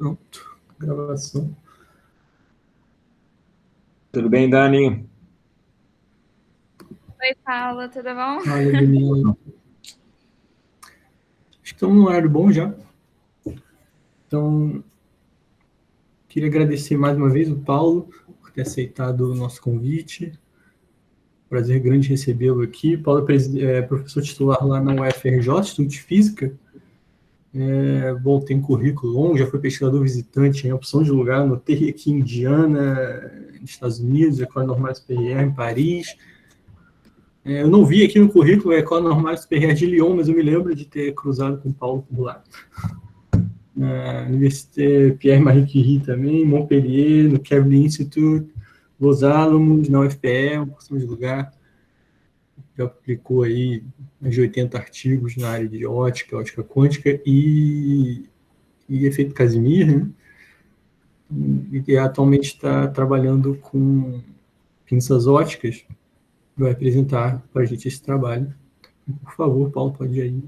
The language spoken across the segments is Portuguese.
Pronto, gravação. Tudo bem, Dani? Oi, Paula, tudo bom? Fala, Daniela. Acho que estamos no horário bom já. Então, queria agradecer mais uma vez o Paulo por ter aceitado o nosso convite. Prazer grande recebê-lo aqui. Paulo é professor titular lá na UFRJ, Instituto de Física. Bom, tem currículo longo, já foi pesquisador visitante em opção de lugar, notei aqui em Indiana, nos Estados Unidos, École Normale Supérieure em Paris. Eu não vi aqui no currículo a École Normale Supérieure de Lyon, mas eu me lembro de ter cruzado com o Paulo por lá. Na Université Pierre-Marie Curie também, Montpellier, no Kavli Institute, Los Alamos, na UFPE, uma porção de lugar. Já publicou aí mais de 80 artigos na área de ótica quântica e efeito Casimir, né? E atualmente está trabalhando com pinças óticas. Vai apresentar para a gente esse trabalho. Por favor, Paulo, pode ir aí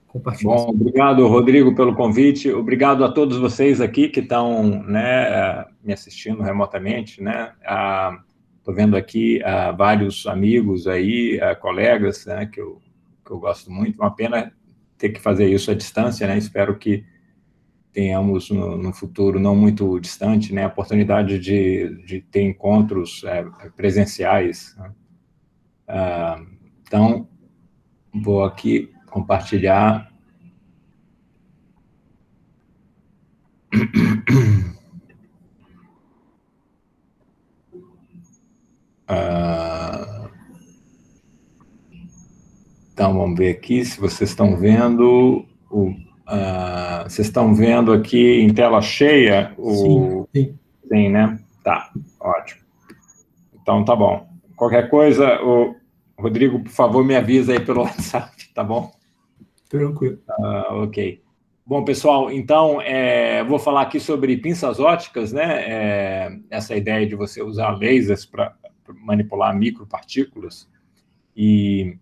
compartilhar. Bom, obrigado, Rodrigo, pelo convite. Obrigado a todos vocês aqui que estão, né, me assistindo remotamente, né? Estou vendo aqui vários amigos aí, colegas, né, que eu gosto muito. Uma pena ter que fazer isso à distância, né? Espero que tenhamos no futuro não muito distante, né, a oportunidade de ter encontros presenciais, né? Então, vou aqui compartilhar. Então, vamos ver aqui se vocês estão vendo. Vocês estão vendo aqui em tela cheia? Sim. Sim, né? Tá, ótimo. Então, tá bom. Qualquer coisa, o Rodrigo, por favor, me avisa aí pelo WhatsApp, tá bom? Tranquilo. Ok. Bom, pessoal, então, vou falar aqui sobre pinças óticas, né? Essa ideia de você usar lasers para manipular micropartículas. E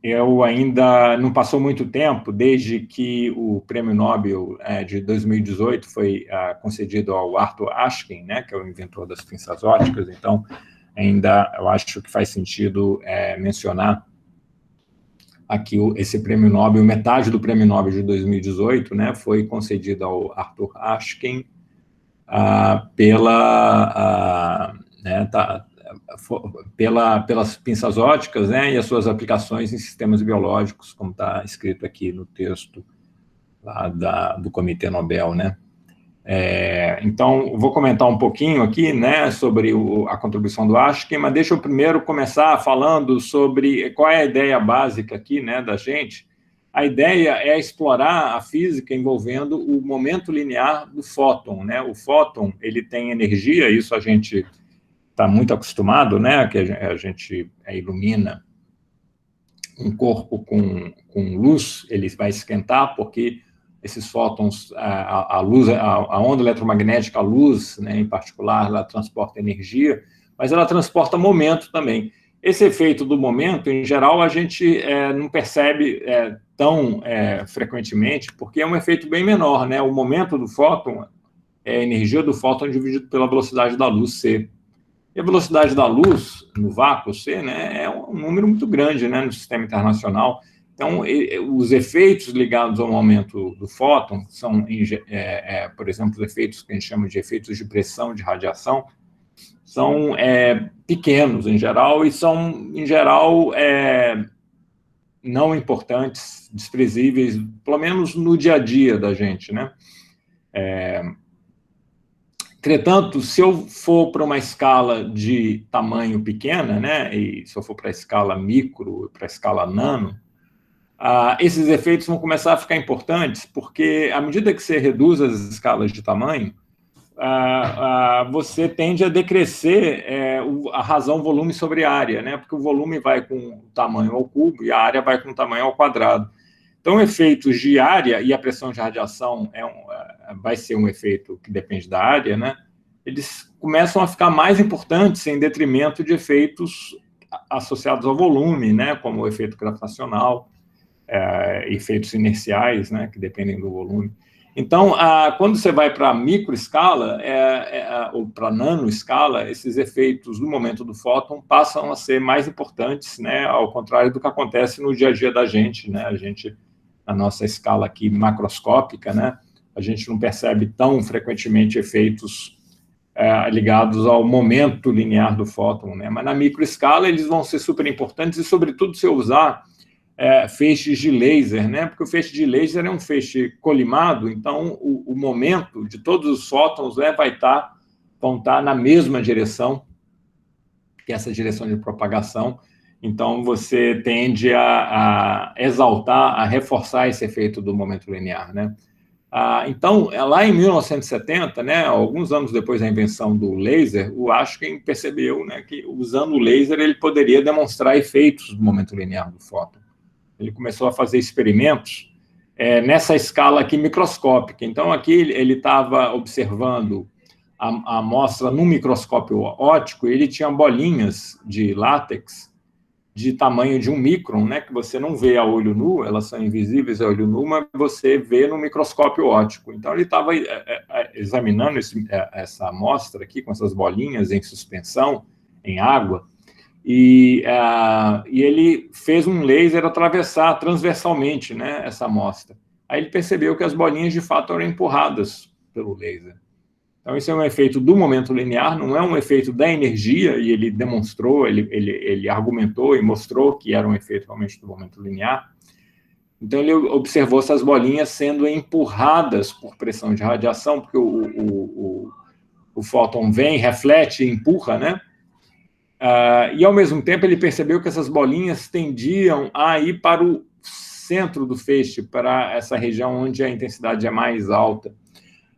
eu ainda não passou muito tempo desde que o Prêmio Nobel de 2018 foi concedido ao Arthur Ashkin, né, que é o inventor das pinças óticas. Então, ainda eu acho que faz sentido mencionar aqui esse Prêmio Nobel, metade do Prêmio Nobel de 2018, né, foi concedido ao Arthur Ashkin pelas pinças óticas, né, e as suas aplicações em sistemas biológicos, como está escrito aqui no texto lá do Comitê Nobel, né. Então, vou comentar um pouquinho aqui, né, sobre a contribuição do Ashkin, mas deixa eu primeiro começar falando sobre qual é a ideia básica aqui, né, da gente. A ideia é explorar a física envolvendo o momento linear do fóton, né. O fóton, ele tem energia, isso a gente está muito acostumado, né, que a gente ilumina um corpo com luz, ele vai esquentar, porque esses fótons, a luz, a onda eletromagnética, a luz, né, em particular, ela transporta energia, mas ela transporta momento também. Esse efeito do momento, em geral, a gente não percebe tão frequentemente, porque é um efeito bem menor, né? O momento do fóton é a energia do fóton dividido pela velocidade da luz, c. E a velocidade da luz, no vácuo, c, né, é um número muito grande, né, no sistema internacional. Então, os efeitos ligados ao momento do fóton são, por exemplo, os efeitos que a gente chama de efeitos de pressão de radiação, são pequenos, em geral, e são, em geral, não importantes, desprezíveis, pelo menos no dia a dia da gente, né? Entretanto, se eu for para uma escala de tamanho pequena, né, e se eu for para a escala micro, para a escala nano, esses efeitos vão começar a ficar importantes, porque à medida que você reduz as escalas de tamanho, você tende a decrescer a razão volume sobre área, né, porque o volume vai com o tamanho ao cubo e a área vai com o tamanho ao quadrado. Então, efeitos de área, e a pressão de radiação vai ser um efeito que depende da área, né? Eles começam a ficar mais importantes em detrimento de efeitos associados ao volume, né? Como o efeito gravitacional, efeitos inerciais, né? Que dependem do volume. Então, quando você vai para a microescala ou para a nanoescala, esses efeitos do momento do fóton passam a ser mais importantes, né, ao contrário do que acontece no dia a dia da gente, né, na nossa escala aqui macroscópica, né, a gente não percebe tão frequentemente efeitos ligados ao momento linear do fóton, né, mas na microescala eles vão ser super importantes e, sobretudo, se eu usar feixes de laser, né? Porque o feixe de laser é um feixe colimado, então o momento de todos os fótons vão estar na mesma direção, que é essa direção de propagação. Então, você tende a exaltar, a reforçar esse efeito do momento linear, né? Então, lá em 1970, né, alguns anos depois da invenção do laser, o Aschken percebeu, né, que usando o laser ele poderia demonstrar efeitos do momento linear do fóton. Ele começou a fazer experimentos nessa escala aqui microscópica. Então, aqui ele estava observando a amostra no microscópio óptico, e ele tinha bolinhas de látex de tamanho de 1 micron, né, que você não vê a olho nu, elas são invisíveis a olho nu, mas você vê no microscópio óptico. Então, ele estava examinando essa amostra aqui, com essas bolinhas em suspensão, em água, e ele fez um laser atravessar transversalmente, né, essa amostra. Aí ele percebeu que as bolinhas, de fato, eram empurradas pelo laser. Então, isso é um efeito do momento linear, não é um efeito da energia, e ele demonstrou, ele argumentou e mostrou que era um efeito realmente do momento linear. Então, ele observou essas bolinhas sendo empurradas por pressão de radiação, porque o fóton vem, reflete e empurra, né? E, ao mesmo tempo, ele percebeu que essas bolinhas tendiam a ir para o centro do feixe, para essa região onde a intensidade é mais alta.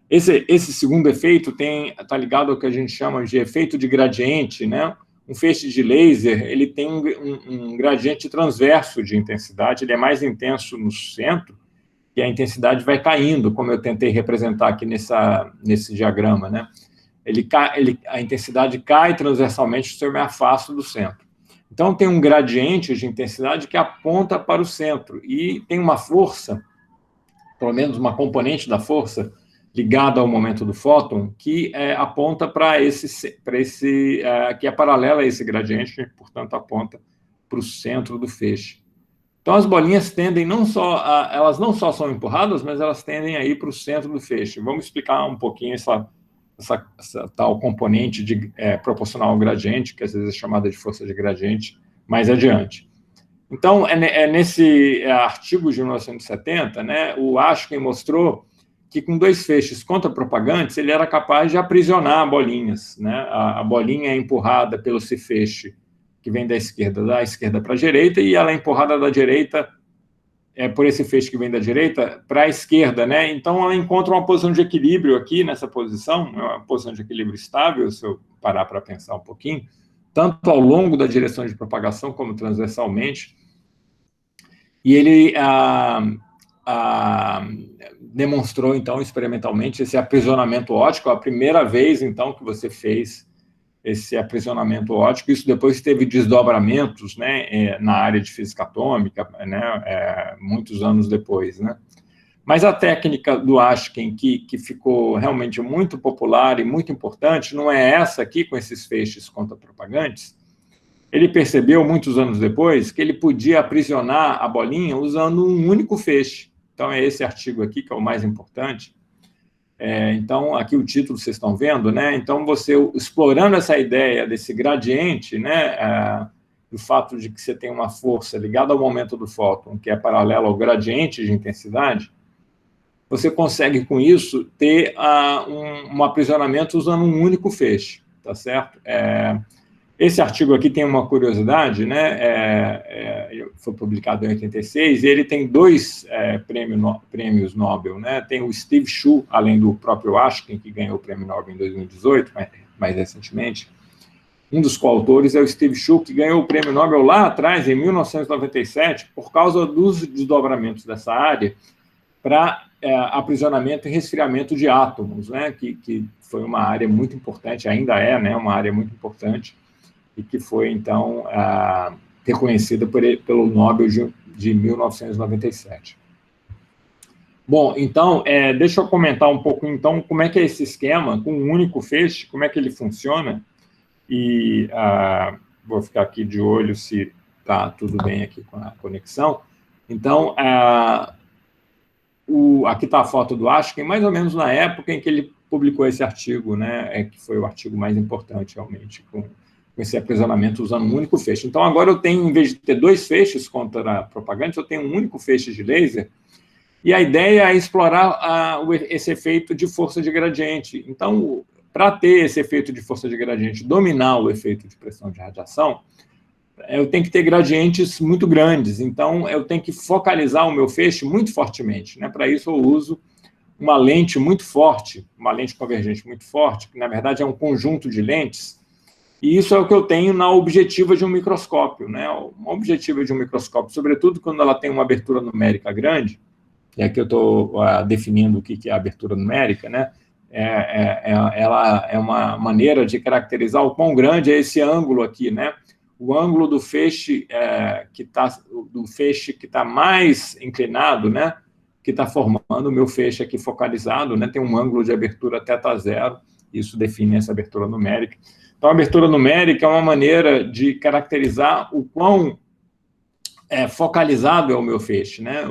Esse segundo efeito está ligado ao que a gente chama de efeito de gradiente, né? Um feixe de laser, ele tem um gradiente transverso de intensidade, ele é mais intenso no centro, e a intensidade vai caindo, como eu tentei representar aqui nesse diagrama, né? A intensidade cai transversalmente se eu me afasto do centro. Então, tem um gradiente de intensidade que aponta para o centro, e tem uma força, pelo menos uma componente da força, ligada ao momento do fóton, que aponta para que é paralela a esse gradiente, portanto, aponta para o centro do feixe. Então, as bolinhas tendem elas não só são empurradas, mas elas tendem a ir para o centro do feixe. Vamos explicar um pouquinho essa tal componente proporcional ao gradiente, que às vezes é chamada de força de gradiente, mais adiante. Então, nesse artigo de 1970, né, o Aschken mostrou que com 2 feixes contrapropagantes ele era capaz de aprisionar bolinhas, né? A bolinha é empurrada pelo feixe que vem da esquerda para a direita, e ela é empurrada da direita por esse feixe que vem da direita para a esquerda, né? Então, ela encontra uma posição de equilíbrio aqui, nessa posição, uma posição de equilíbrio estável, se eu parar para pensar um pouquinho, tanto ao longo da direção de propagação como transversalmente. E ele demonstrou, então, experimentalmente, esse aprisionamento óptico, a primeira vez, então, que você fez esse aprisionamento óptico. Isso depois teve desdobramentos, né, na área de física atômica, né, muitos anos depois, né. Mas a técnica do Aschken, que ficou realmente muito popular e muito importante, não é essa aqui, com esses feixes contrapropagantes. Ele percebeu, muitos anos depois, que ele podia aprisionar a bolinha usando um único feixe. Então, é esse artigo aqui que é o mais importante. Então, aqui o título vocês estão vendo, né? Então, você explorando essa ideia desse gradiente, né, do fato de que você tem uma força ligada ao momento do fóton, que é paralela ao gradiente de intensidade, você consegue, com isso, ter um aprisionamento usando um único feixe, tá certo? Esse artigo aqui tem uma curiosidade, né? Foi publicado em 86, e ele tem 2 prêmios Nobel, né? Tem o Steve Chu, além do próprio Aschken, que ganhou o prêmio Nobel em 2018, mais recentemente. Um dos coautores é o Steve Chu, que ganhou o prêmio Nobel lá atrás, em 1997, por causa dos desdobramentos dessa área para aprisionamento e resfriamento de átomos, né? Que foi uma área muito importante, ainda é, né? Uma área muito importante, e que foi, então, reconhecida pelo Nobel de 1997. Bom, então, deixa eu comentar um pouco, então, como é que é esse esquema, com um único feixe, como é que ele funciona, e vou ficar aqui de olho se está tudo bem aqui com a conexão. Então, aqui está a foto do Ashken, mais ou menos na época em que ele publicou esse artigo, né, que foi o artigo mais importante, realmente, com esse aprisionamento usando um único feixe. Então, agora eu tenho, em vez de ter 2 feixes contra propagantes, eu tenho um único feixe de laser, e a ideia é explorar esse efeito de força de gradiente. Então, para ter esse efeito de força de gradiente, dominar o efeito de pressão de radiação, eu tenho que ter gradientes muito grandes. Então, eu tenho que focalizar o meu feixe muito fortemente, né? Para isso, eu uso uma lente muito forte, uma lente convergente muito forte, que, na verdade, é um conjunto de lentes. E isso é o que eu tenho na objetiva de um microscópio, né? Uma objetiva de um microscópio, sobretudo quando ela tem uma abertura numérica grande, e aqui eu estou definindo o que é a abertura numérica, né? Ela é uma maneira de caracterizar o quão grande é esse ângulo aqui, né? O ângulo do feixe que está mais inclinado, né? Que está formando o meu feixe aqui focalizado, né? Tem um ângulo de abertura θ0, isso define essa abertura numérica. Então, a abertura numérica é uma maneira de caracterizar o quão focalizado é o meu feixe, né?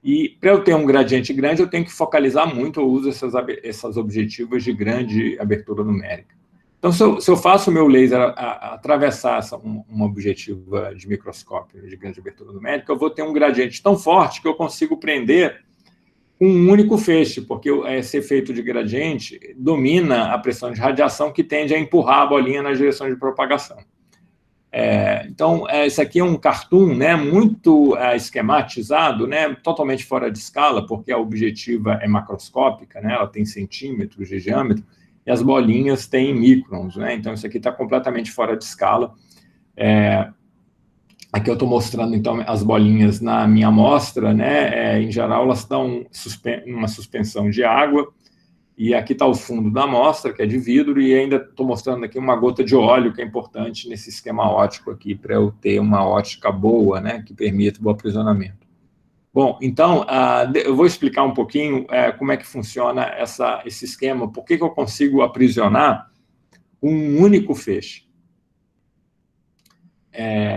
E para eu ter um gradiente grande, eu tenho que focalizar muito, eu uso essas objetivas de grande abertura numérica. Então, se eu faço o meu laser atravessar uma objetiva de microscópio de grande abertura numérica, eu vou ter um gradiente tão forte que eu consigo prender um único feixe, porque esse efeito de gradiente domina a pressão de radiação que tende a empurrar a bolinha na direção de propagação. Então, esse aqui é um cartoon, né, muito esquematizado, né, totalmente fora de escala, porque a objetiva é macroscópica, né, ela tem centímetros de diâmetro, e as bolinhas têm microns, né, então isso aqui está completamente fora de escala. Aqui eu estou mostrando, então, as bolinhas na minha amostra, né, em geral elas estão numa suspensão de água, e aqui está o fundo da amostra, que é de vidro, e ainda estou mostrando aqui uma gota de óleo, que é importante nesse esquema óptico aqui, para eu ter uma ótica boa, né, que permita o aprisionamento. Bom, então, eu vou explicar um pouquinho como é que funciona esse esquema, por que eu consigo aprisionar um único feixe.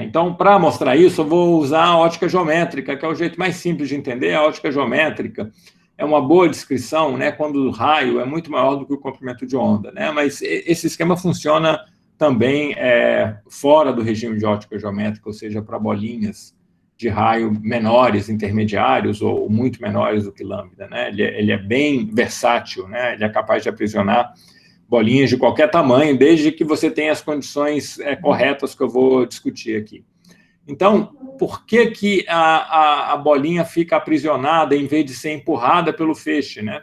Então, para mostrar isso, eu vou usar a ótica geométrica, que é o jeito mais simples de entender. A ótica geométrica é uma boa descrição, né, quando o raio é muito maior do que o comprimento de onda, né, mas esse esquema funciona também fora do regime de ótica geométrica, ou seja, para bolinhas de raio menores, intermediários ou muito menores do que lambda, né, ele é bem versátil, né, ele é capaz de aprisionar bolinhas de qualquer tamanho, desde que você tenha as condições corretas que eu vou discutir aqui. Então, por que a bolinha fica aprisionada em vez de ser empurrada pelo feixe, né?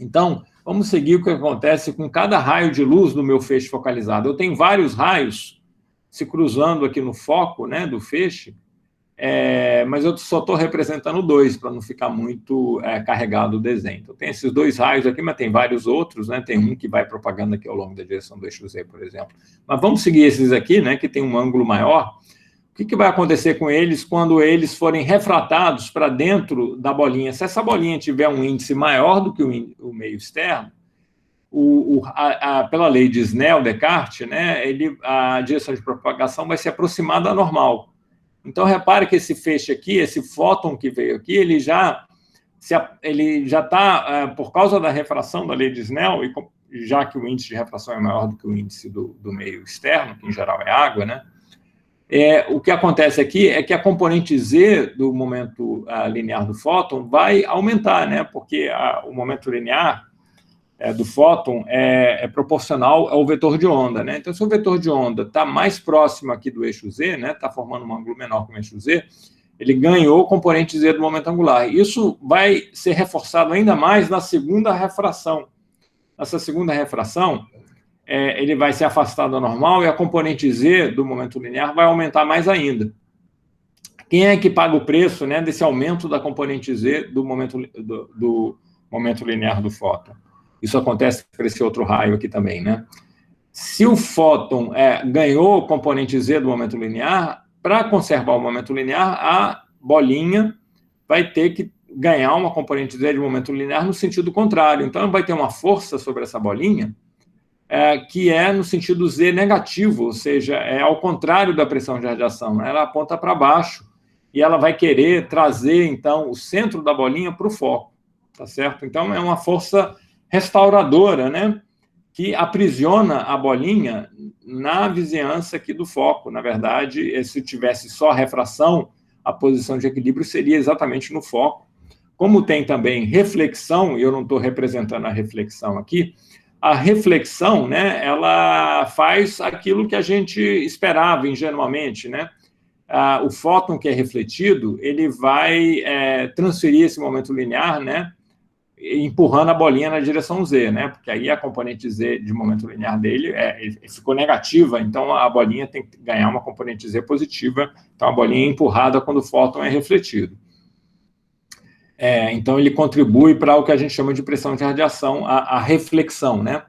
Então, vamos seguir o que acontece com cada raio de luz do meu feixe focalizado. Eu tenho vários raios se cruzando aqui no foco, né, do feixe, mas eu só estou representando 2, para não ficar muito carregado o desenho. Então, tem esses 2 raios aqui, mas tem vários outros, né? Tem um que vai propagando aqui ao longo da direção do eixo Z, por exemplo. Mas vamos seguir esses aqui, né, que tem um ângulo maior. O que vai acontecer com eles quando eles forem refratados para dentro da bolinha? Se essa bolinha tiver um índice maior do que o meio externo, pela lei de Snell-Descartes, né, a direção de propagação vai se aproximar da normal. Então, repare que esse feixe aqui, esse fóton que veio aqui, ele já está, por causa da refração da lei de Snell, e já que o índice de refração é maior do que o índice do meio externo, que em geral é água, né? O que acontece aqui é que a componente Z do momento linear do fóton vai aumentar, né? Porque o momento linear do fóton é proporcional ao vetor de onda, né? Então, se o vetor de onda está mais próximo aqui do eixo Z, né? Está formando um ângulo menor com o eixo Z, ele ganhou o componente Z do momento angular. Isso vai ser reforçado ainda mais na segunda refração. Nessa segunda refração, ele vai se afastar da normal e a componente Z do momento linear vai aumentar mais ainda. Quem é que paga o preço, né, desse aumento da componente Z do momento linear do fóton? Isso acontece para esse outro raio aqui também, né? Se o fóton ganhou o componente Z do momento linear, para conservar o momento linear, a bolinha vai ter que ganhar uma componente Z de momento linear no sentido contrário. Então, vai ter uma força sobre essa bolinha que é no sentido Z negativo, ou seja, é ao contrário da pressão de radiação, né? Ela aponta para baixo e ela vai querer trazer, então, o centro da bolinha para o foco, tá certo? Então, é uma força restauradora, né? Que aprisiona a bolinha na vizinhança aqui do foco. Na verdade, se tivesse só refração, a posição de equilíbrio seria exatamente no foco. Como tem também reflexão, e eu não estou representando a reflexão aqui, a reflexão, né, ela faz aquilo que a gente esperava ingenuamente, né? O fóton que é refletido, ele vai transferir esse momento linear, né, empurrando a bolinha na direção Z, né? Porque aí a componente Z de momento linear dele ficou negativa, então a bolinha tem que ganhar uma componente Z positiva, então a bolinha é empurrada quando o fóton é refletido. Então ele contribui para o que a gente chama de pressão de radiação, a reflexão, né?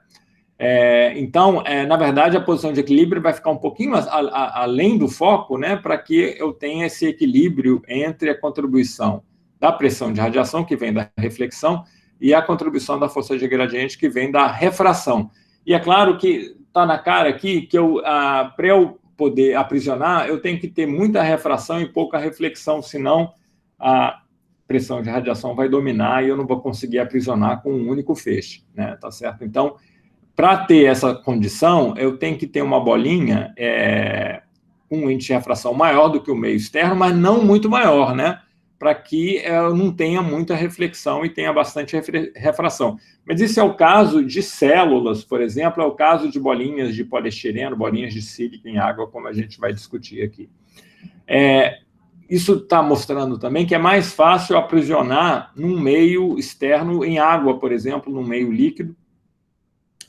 Então, na verdade, a posição de equilíbrio vai ficar um pouquinho além do foco, né, para que eu tenha esse equilíbrio entre a contribuição da pressão de radiação, que vem da reflexão, e a contribuição da força de gradiente, que vem da refração. E é claro que está na cara aqui que para eu poder aprisionar, eu tenho que ter muita refração e pouca reflexão, senão a pressão de radiação vai dominar e eu não vou conseguir aprisionar com um único feixe, né, tá certo? Então, para ter essa condição, eu tenho que ter uma bolinha com um índice de refração maior do que o meio externo, mas não muito maior, né? Para que eu não tenha muita reflexão e tenha bastante refração. Mas isso é o caso de células, por exemplo, é o caso de bolinhas de poliestireno, bolinhas de sílica em água, como a gente vai discutir aqui. Isso está mostrando também que é mais fácil aprisionar num meio externo em água, por exemplo, num meio líquido,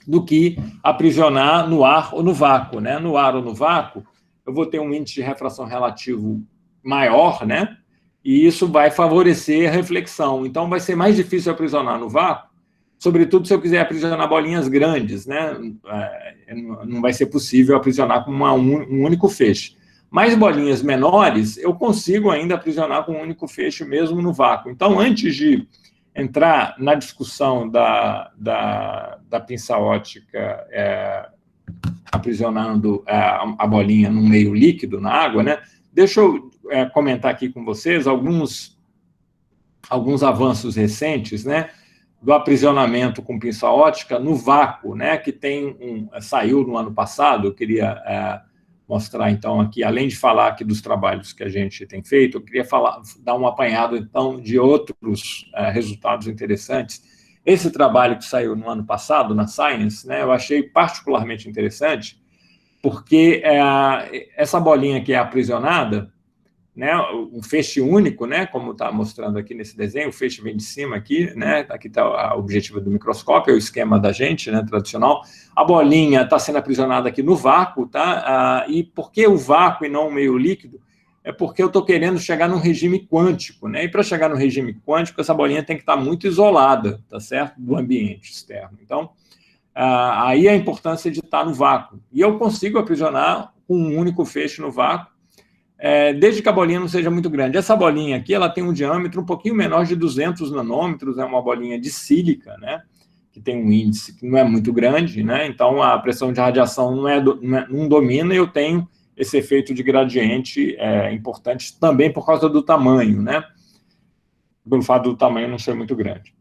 do que aprisionar no ar ou no vácuo, né? No ar ou no vácuo, eu vou ter um índice de refração relativo maior, né? E isso vai favorecer a reflexão. Então, vai ser mais difícil aprisionar no vácuo, sobretudo se eu quiser aprisionar bolinhas grandes, né? Não vai ser possível aprisionar com um único feixe. Mas bolinhas menores, eu consigo ainda aprisionar com um único feixe mesmo no vácuo. Então, antes de entrar na discussão da pinça ótica aprisionando a bolinha num meio líquido, na água, né? Deixa eu comentar aqui com vocês alguns avanços recentes, né, do aprisionamento com pinça ótica no vácuo, né, que saiu no ano passado. Eu queria mostrar, então, aqui, além de falar aqui dos trabalhos que a gente tem feito, eu queria dar um apanhado, então, de outros resultados interessantes. Esse trabalho que saiu no ano passado, na Science, né, eu achei particularmente interessante, porque essa bolinha que é aprisionada, né, um feixe único, né, como está mostrando aqui nesse desenho, o feixe vem de cima aqui, né, aqui está o objetivo do microscópio, é o esquema da gente, né, tradicional. A bolinha está sendo aprisionada aqui no vácuo, tá? E por que o vácuo e não o meio líquido? É porque eu estou querendo chegar num regime quântico, né, e para chegar no regime quântico, essa bolinha tem que estar muito isolada, tá certo, do ambiente externo. Então, aí a importância de estar no vácuo. E eu consigo aprisionar com um único feixe no vácuo, desde que a bolinha não seja muito grande. Essa bolinha aqui, ela tem um diâmetro um pouquinho menor de 200 nanômetros, é uma bolinha de sílica, né, que tem um índice que não é muito grande, né, então a pressão de radiação não domina, e eu tenho esse efeito de gradiente importante também por causa do tamanho, né, pelo fato do tamanho não ser muito grande.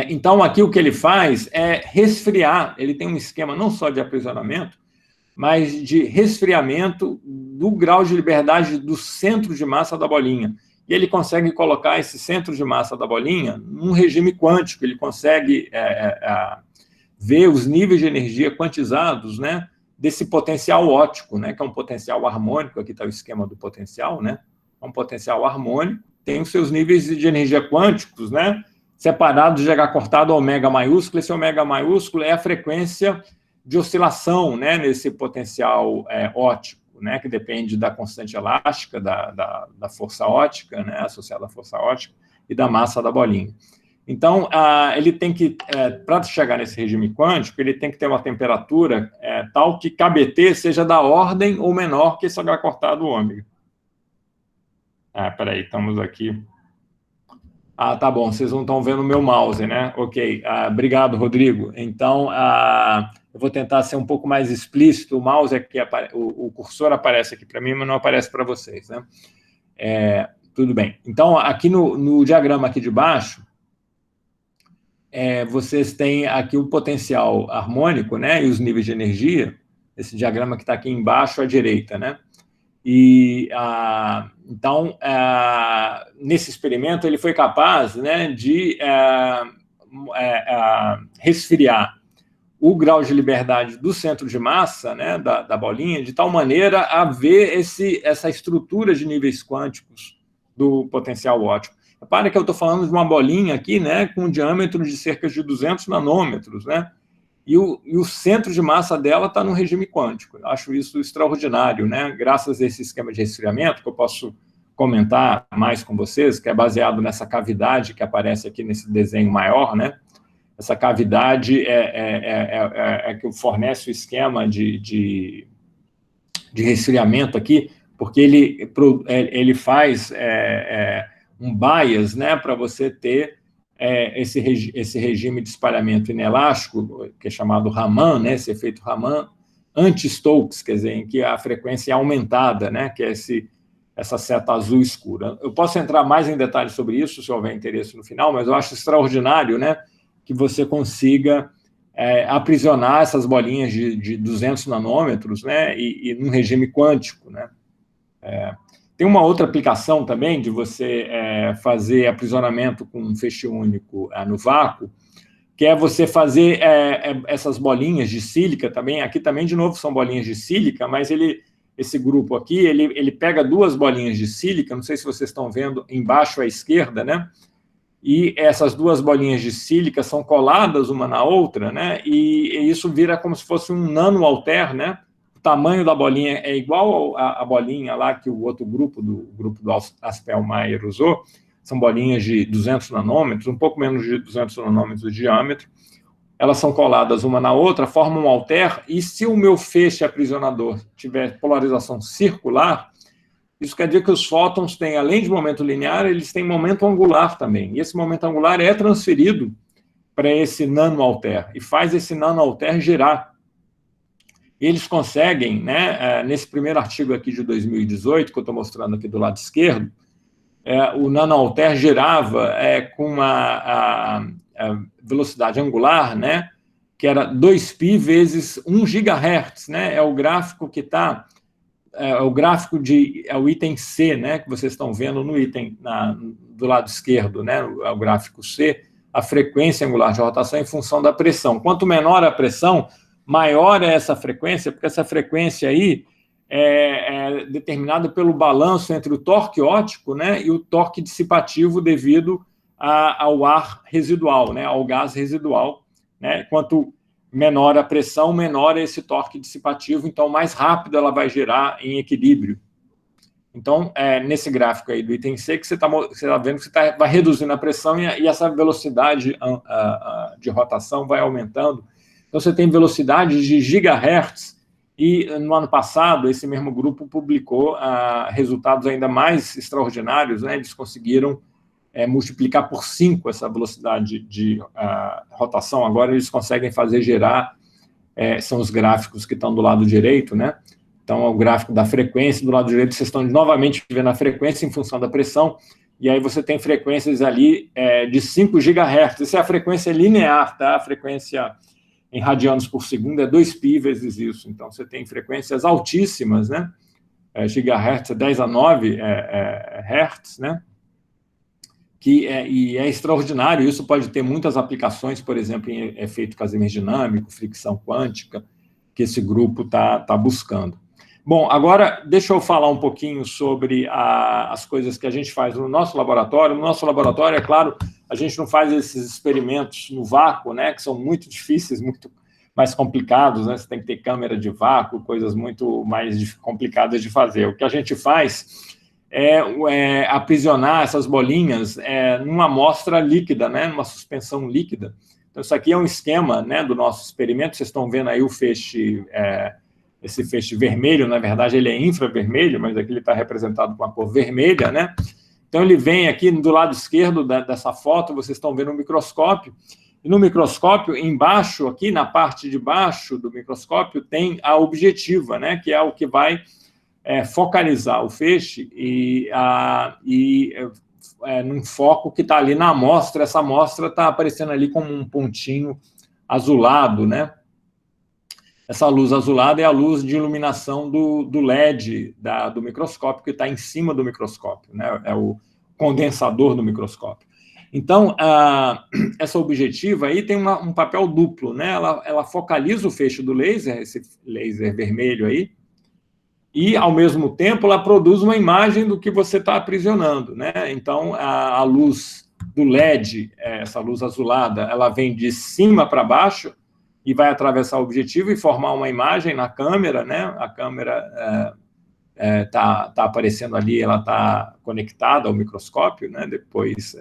Então, aqui o que ele faz é resfriar, ele tem um esquema não só de aprisionamento, mas de resfriamento do grau de liberdade do centro de massa da bolinha. E ele consegue colocar esse centro de massa da bolinha num regime quântico, ele consegue ver os níveis de energia quantizados, né, desse potencial óptico, né, que é um potencial harmônico. Aqui está o esquema do potencial, né, é um potencial harmônico, tem os seus níveis de energia quânticos, né, separados de H cortado ao ômega maiúsculo. Esse ômega maiúsculo é a frequência de oscilação, né, nesse potencial óptico, né, que depende da constante elástica, da força óptica, né, associada à força óptica, e da massa da bolinha. Então, ele tem que, para chegar nesse regime quântico, ele tem que ter uma temperatura tal que KBT seja da ordem ou menor que esse H cortado ômega. Peraí, estamos aqui Ah, tá bom, vocês não estão vendo o meu mouse, né? Ok, obrigado, Rodrigo. Então, eu vou tentar ser um pouco mais explícito. O mouse aqui, o cursor aparece aqui para mim, mas não aparece para vocês, né? Tudo bem. Então, aqui no diagrama aqui de baixo, vocês têm aqui o potencial harmônico, né? E os níveis de energia. Esse diagrama que está aqui embaixo à direita, né? E, então, nesse experimento, ele foi capaz, né, de resfriar o grau de liberdade do centro de massa, né, da bolinha, de tal maneira a ver essa estrutura de níveis quânticos do potencial óptico. Repara que eu estou falando de uma bolinha aqui, né, com um diâmetro de cerca de 200 nanômetros, né? E o centro de massa dela está no regime quântico. Eu acho isso extraordinário, né? Graças a esse esquema de resfriamento, que eu posso comentar mais com vocês, que é baseado nessa cavidade que aparece aqui nesse desenho maior, né? Essa cavidade que fornece o esquema de resfriamento aqui, porque ele faz um bias, né, para você ter esse regime de espalhamento inelástico, que é chamado Raman, né, esse efeito Raman, anti-Stokes, quer dizer, em que a frequência é aumentada, né, que é essa seta azul escura. Eu posso entrar mais em detalhes sobre isso, se houver interesse no final, mas eu acho extraordinário, né, que você consiga aprisionar essas bolinhas de 200 nanômetros, né, e num regime quântico, né. Tem uma outra aplicação também de você fazer aprisionamento com um feixe único no vácuo, que é você fazer essas bolinhas de sílica também. Aqui também, de novo, são bolinhas de sílica, mas esse grupo aqui, ele pega duas bolinhas de sílica, não sei se vocês estão vendo embaixo à esquerda, né? E essas duas bolinhas de sílica são coladas uma na outra, né? E isso vira como se fosse um nano-alter, né? O tamanho da bolinha é igual à bolinha lá que o outro grupo do Aspelmayer usou, são bolinhas de 200 nanômetros, um pouco menos de 200 nanômetros de diâmetro, elas são coladas uma na outra, formam um alter, e se o meu feixe aprisionador tiver polarização circular, isso quer dizer que os fótons têm, além de momento linear, eles têm momento angular também, e esse momento angular é transferido para esse nano-alter, e faz esse nano-alter girar. Eles conseguem, né, nesse primeiro artigo aqui de 2018, que eu estou mostrando aqui do lado esquerdo, o nano-alter girava com uma velocidade angular, né, que era 2π vezes 1 GHz, né, é o gráfico que está, o item C, né, que vocês estão vendo no item do lado esquerdo, né, o gráfico C, a frequência angular de rotação em função da pressão. Quanto menor a pressão, maior é essa frequência, porque essa frequência aí é determinada pelo balanço entre o torque óptico, né, e o torque dissipativo devido ao ar residual, né, ao gás residual, né. Quanto menor a pressão, menor é esse torque dissipativo, então mais rápido ela vai girar em equilíbrio. Então, nesse gráfico aí do item C, que você está vendo que você vai reduzindo a pressão e essa velocidade de rotação vai aumentando. Então, você tem velocidades de gigahertz, e no ano passado, esse mesmo grupo publicou resultados ainda mais extraordinários, né? Eles conseguiram multiplicar por 5 essa velocidade de rotação. Agora, eles conseguem fazer gerar, são os gráficos que estão do lado direito, né? Então, é o gráfico da frequência, do lado direito vocês estão novamente vendo a frequência em função da pressão, e aí você tem frequências ali de 5 GHz. Essa é a frequência linear, tá? A frequência em radianos por segundo é 2π vezes isso. Então, você tem frequências altíssimas, né? Gigahertz é 10 a 9 Hz, né? E é extraordinário. Isso pode ter muitas aplicações, por exemplo, em efeito Casimir dinâmico, fricção quântica, que esse grupo está buscando. Bom, agora deixa eu falar um pouquinho sobre as coisas que a gente faz no nosso laboratório. No nosso laboratório, é claro, a gente não faz esses experimentos no vácuo, né, que são muito difíceis, muito mais complicados, né? Você tem que ter câmera de vácuo, coisas muito mais complicadas de fazer. O que a gente faz é aprisionar essas bolinhas numa amostra líquida, né, numa suspensão líquida. Então, isso aqui é um esquema, né, do nosso experimento. Vocês estão vendo aí o feixe, esse feixe vermelho, na verdade, ele é infravermelho, mas aqui ele está representado com a cor vermelha, né? Então, ele vem aqui do lado esquerdo dessa foto, vocês estão vendo o microscópio, e no microscópio, embaixo, aqui na parte de baixo do microscópio, tem a objetiva, né, que é o que vai focalizar o feixe num foco que está ali na amostra. Essa amostra está aparecendo ali como um pontinho azulado, né? Essa luz azulada é a luz de iluminação do LED do microscópio, que está em cima do microscópio, né? É o condensador do microscópio. Então, essa objetiva aí tem um papel duplo, né? Ela focaliza o feixe do laser, esse laser vermelho aí, e, ao mesmo tempo, ela produz uma imagem do que você está aprisionando, né? Então, a luz do LED, essa luz azulada, ela vem de cima para baixo e vai atravessar o objetivo e formar uma imagem na câmera, né? A câmera tá aparecendo ali, ela está conectada ao microscópio, né? Depois,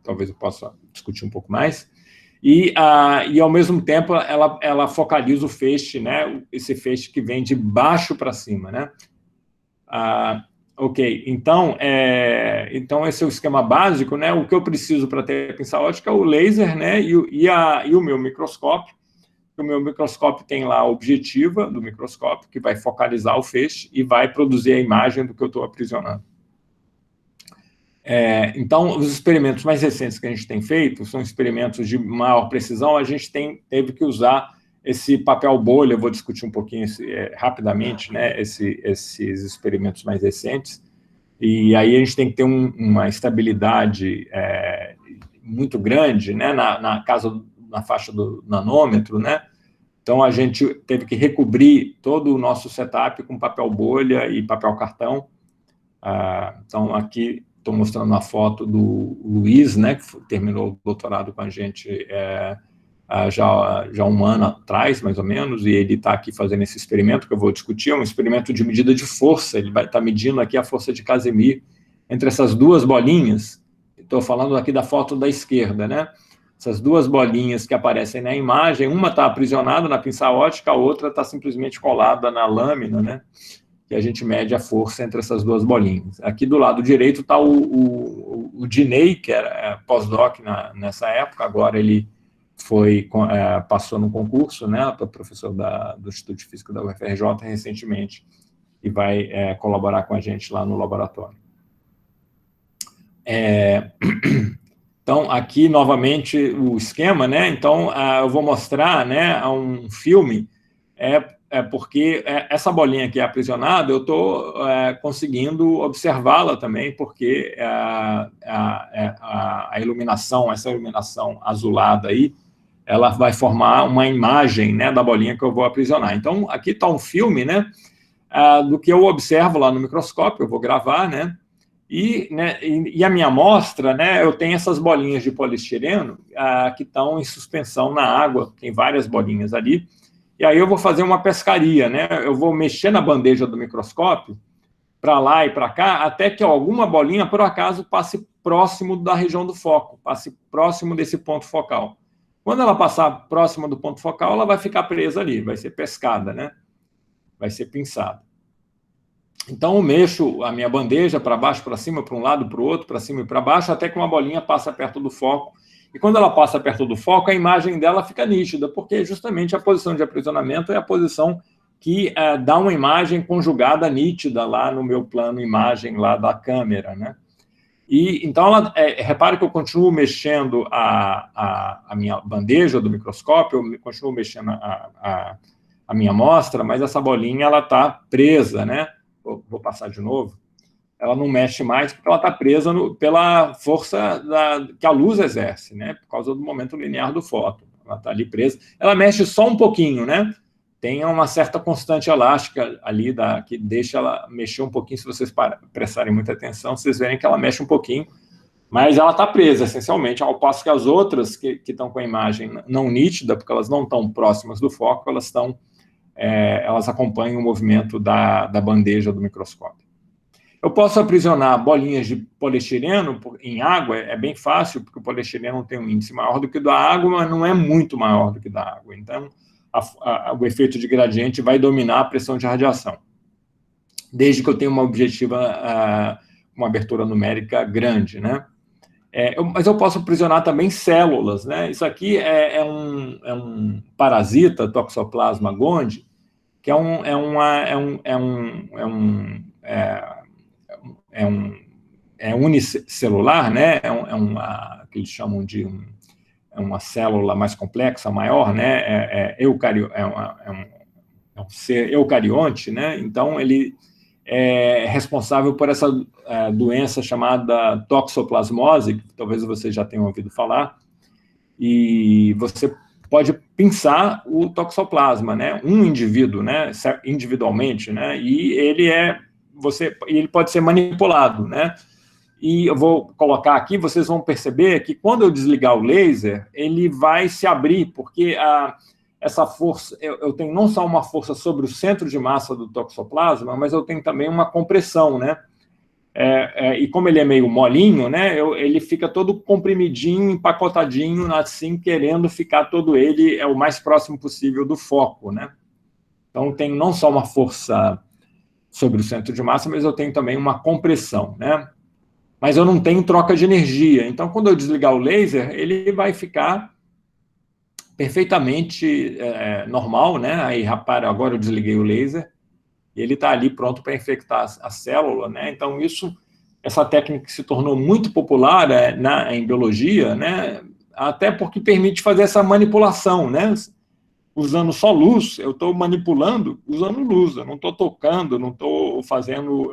talvez eu possa discutir um pouco mais. E, ao mesmo tempo, ela focaliza o feixe, né? Esse feixe que vem de baixo para cima, né? Ok, então esse é o esquema básico, né? O que eu preciso para ter pinça ótica é o laser, né? E o meu microscópio. O meu microscópio tem lá a objetiva do microscópio, que vai focalizar o feixe e vai produzir a imagem do que eu estou aprisionando. Então, os experimentos mais recentes que a gente tem feito são experimentos de maior precisão. A gente teve que usar esse papel bolha. Eu vou discutir um pouquinho rapidamente, né, esses experimentos mais recentes. E aí a gente tem que ter uma estabilidade muito grande, né, na faixa do nanômetro, né? Então, a gente teve que recobrir todo o nosso setup com papel bolha e papel cartão. Então, aqui estou mostrando a foto do Luiz, né, que terminou o doutorado com a gente já um ano atrás, mais ou menos, e ele está aqui fazendo esse experimento que eu vou discutir. É um experimento de medida de força. Ele vai estar medindo aqui a força de Casimir entre essas duas bolinhas. Estou falando aqui da foto da esquerda, né? Essas duas bolinhas que aparecem na imagem, uma está aprisionada na pinça ótica, a outra está simplesmente colada na lâmina, né? Que a gente mede a força entre essas duas bolinhas. Aqui do lado direito está o Dinei, que era pós-doc nessa época. Agora ele passou no concurso, né, para professor do Instituto de Física da UFRJ recentemente, e vai colaborar com a gente lá no laboratório. Então, aqui, novamente, o esquema, né? Então, eu vou mostrar, né, um filme, porque essa bolinha aqui aprisionada, eu estou conseguindo observá-la também, porque a iluminação, essa iluminação azulada aí, ela vai formar uma imagem, né, da bolinha que eu vou aprisionar. Então, aqui está um filme, né, do que eu observo lá no microscópio. Eu vou gravar, né, e a minha amostra, né, eu tenho essas bolinhas de poliestireno que estão em suspensão na água, tem várias bolinhas ali, e aí eu vou fazer uma pescaria, né, eu vou mexer na bandeja do microscópio, para lá e para cá, até que alguma bolinha, por acaso, passe próximo da região do foco, passe próximo desse ponto focal. Quando ela passar próxima do ponto focal, ela vai ficar presa ali, vai ser pescada, né? Vai ser pinçada. Então, eu mexo a minha bandeja para baixo, para cima, para um lado, para o outro, para cima e para baixo, até que uma bolinha passa perto do foco. E quando ela passa perto do foco, a imagem dela fica nítida, porque justamente a posição de aprisionamento é a posição que dá uma imagem conjugada nítida lá no meu plano imagem lá da câmera, né? E, então, repare que eu continuo mexendo a minha bandeja do microscópio, eu continuo mexendo a minha amostra, mas essa bolinha ela está presa, né? Vou passar de novo. Ela não mexe mais porque ela está presa pela força que a luz exerce, né? Por causa do momento linear do fóton. Ela está ali presa. Ela mexe só um pouquinho, né? Tem uma certa constante elástica ali que deixa ela mexer um pouquinho. Se vocês prestarem muita atenção, vocês verem que ela mexe um pouquinho, mas ela está presa, essencialmente, ao passo que as outras que estão com a imagem não nítida, porque elas não estão próximas do foco, elas acompanham o movimento da bandeja do microscópio. Eu posso aprisionar bolinhas de poliestireno em água, é bem fácil, porque o poliestireno tem um índice maior do que o da água, mas não é muito maior do que o da água. Então, o efeito de gradiente vai dominar a pressão de radiação. Desde que eu tenha uma objetiva uma abertura numérica grande, né? Mas eu posso aprisionar também células, né? Isso aqui é um parasita, Toxoplasma gondii, que é unicelular, né? Que eles chamam de uma célula mais complexa, maior, né? É um ser eucarionte, né? Então, ele é responsável por essa doença chamada toxoplasmose, que talvez você já tenha ouvido falar, e você pode pinçar o toxoplasma, né? Um indivíduo, né? Individualmente, né? E ele pode ser manipulado, né? E eu vou colocar aqui, vocês vão perceber que quando eu desligar o laser, ele vai se abrir, porque essa força, eu tenho não só uma força sobre o centro de massa do toxoplasma, mas eu tenho também uma compressão, né? E como ele é meio molinho, né? Ele fica todo comprimidinho, empacotadinho, assim, querendo ficar todo ele o mais próximo possível do foco, né? Então, eu tenho não só uma força sobre o centro de massa, mas eu tenho também uma compressão, né? Mas eu não tenho troca de energia. Então, quando eu desligar o laser, ele vai ficar perfeitamente normal, né? Aí, repara, agora eu desliguei o laser e ele está ali pronto para infectar a célula, né? Então, essa técnica se tornou muito popular em biologia, né? Até porque permite fazer essa manipulação, né? Usando só luz, eu estou manipulando usando luz, eu não estou tocando, não estou fazendo,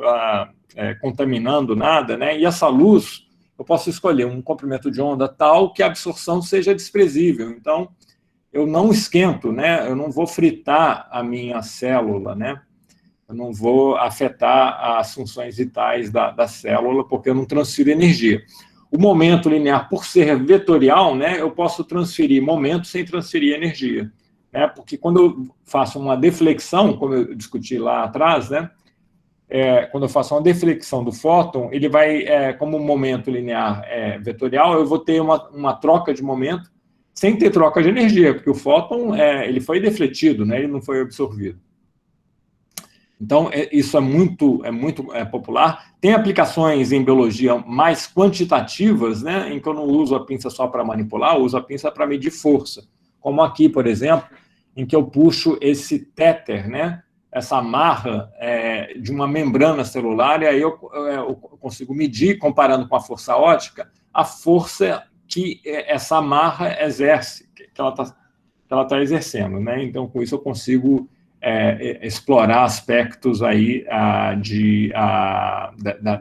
contaminando nada, né? E essa luz, eu posso escolher um comprimento de onda tal que a absorção seja desprezível. Então, eu não esquento, né? Eu não vou fritar a minha célula, né? Eu não vou afetar as funções vitais da célula, porque eu não transfiro energia. O momento linear, por ser vetorial, né? Eu posso transferir momento sem transferir energia. Porque quando eu faço uma deflexão, como eu discuti lá atrás, né, quando eu faço uma deflexão do fóton, ele vai, como o momento linear é vetorial, eu vou ter uma troca de momento sem ter troca de energia, porque o fóton ele foi defletido, né, ele não foi absorvido. Então, isso é muito popular. Tem aplicações em biologia mais quantitativas, né, em que eu não uso a pinça só para manipular, eu uso a pinça para medir força. Como aqui, por exemplo, em que eu puxo esse téter, né, essa amarra de uma membrana celular, e aí eu consigo medir, comparando com a força óptica, a força que essa amarra exerce, que ela está exercendo, né? Então, com isso, eu consigo explorar aspectos aí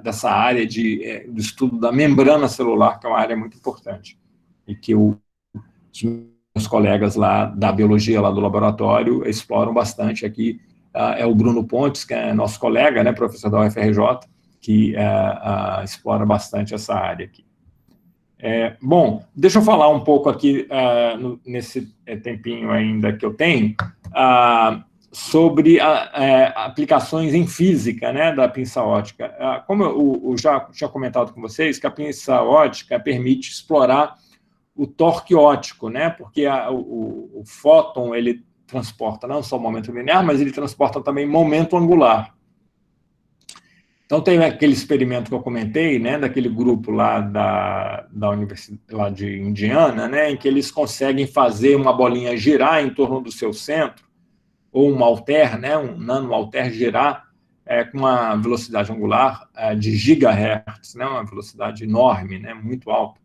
dessa área do estudo da membrana celular, que é uma área muito importante, e que os meus colegas lá da biologia, lá do laboratório, exploram bastante. Aqui é o Bruno Pontes, que é nosso colega, né, professor da UFRJ, que explora bastante essa área aqui. Bom, deixa eu falar um pouco aqui, nesse tempinho ainda que eu tenho, sobre aplicações em física, né, da pinça ótica. Como eu já tinha comentado com vocês, que a pinça ótica permite explorar o torque óptico, né, porque o fóton, ele transporta não só momento linear, mas ele transporta também momento angular. Então, tem aquele experimento que eu comentei, né, daquele grupo lá da Universidade lá de Indiana, né, em que eles conseguem fazer uma bolinha girar em torno do seu centro, ou um halter, né, um nano-halter girar com uma velocidade angular de gigahertz, né, uma velocidade enorme, né, muito alta.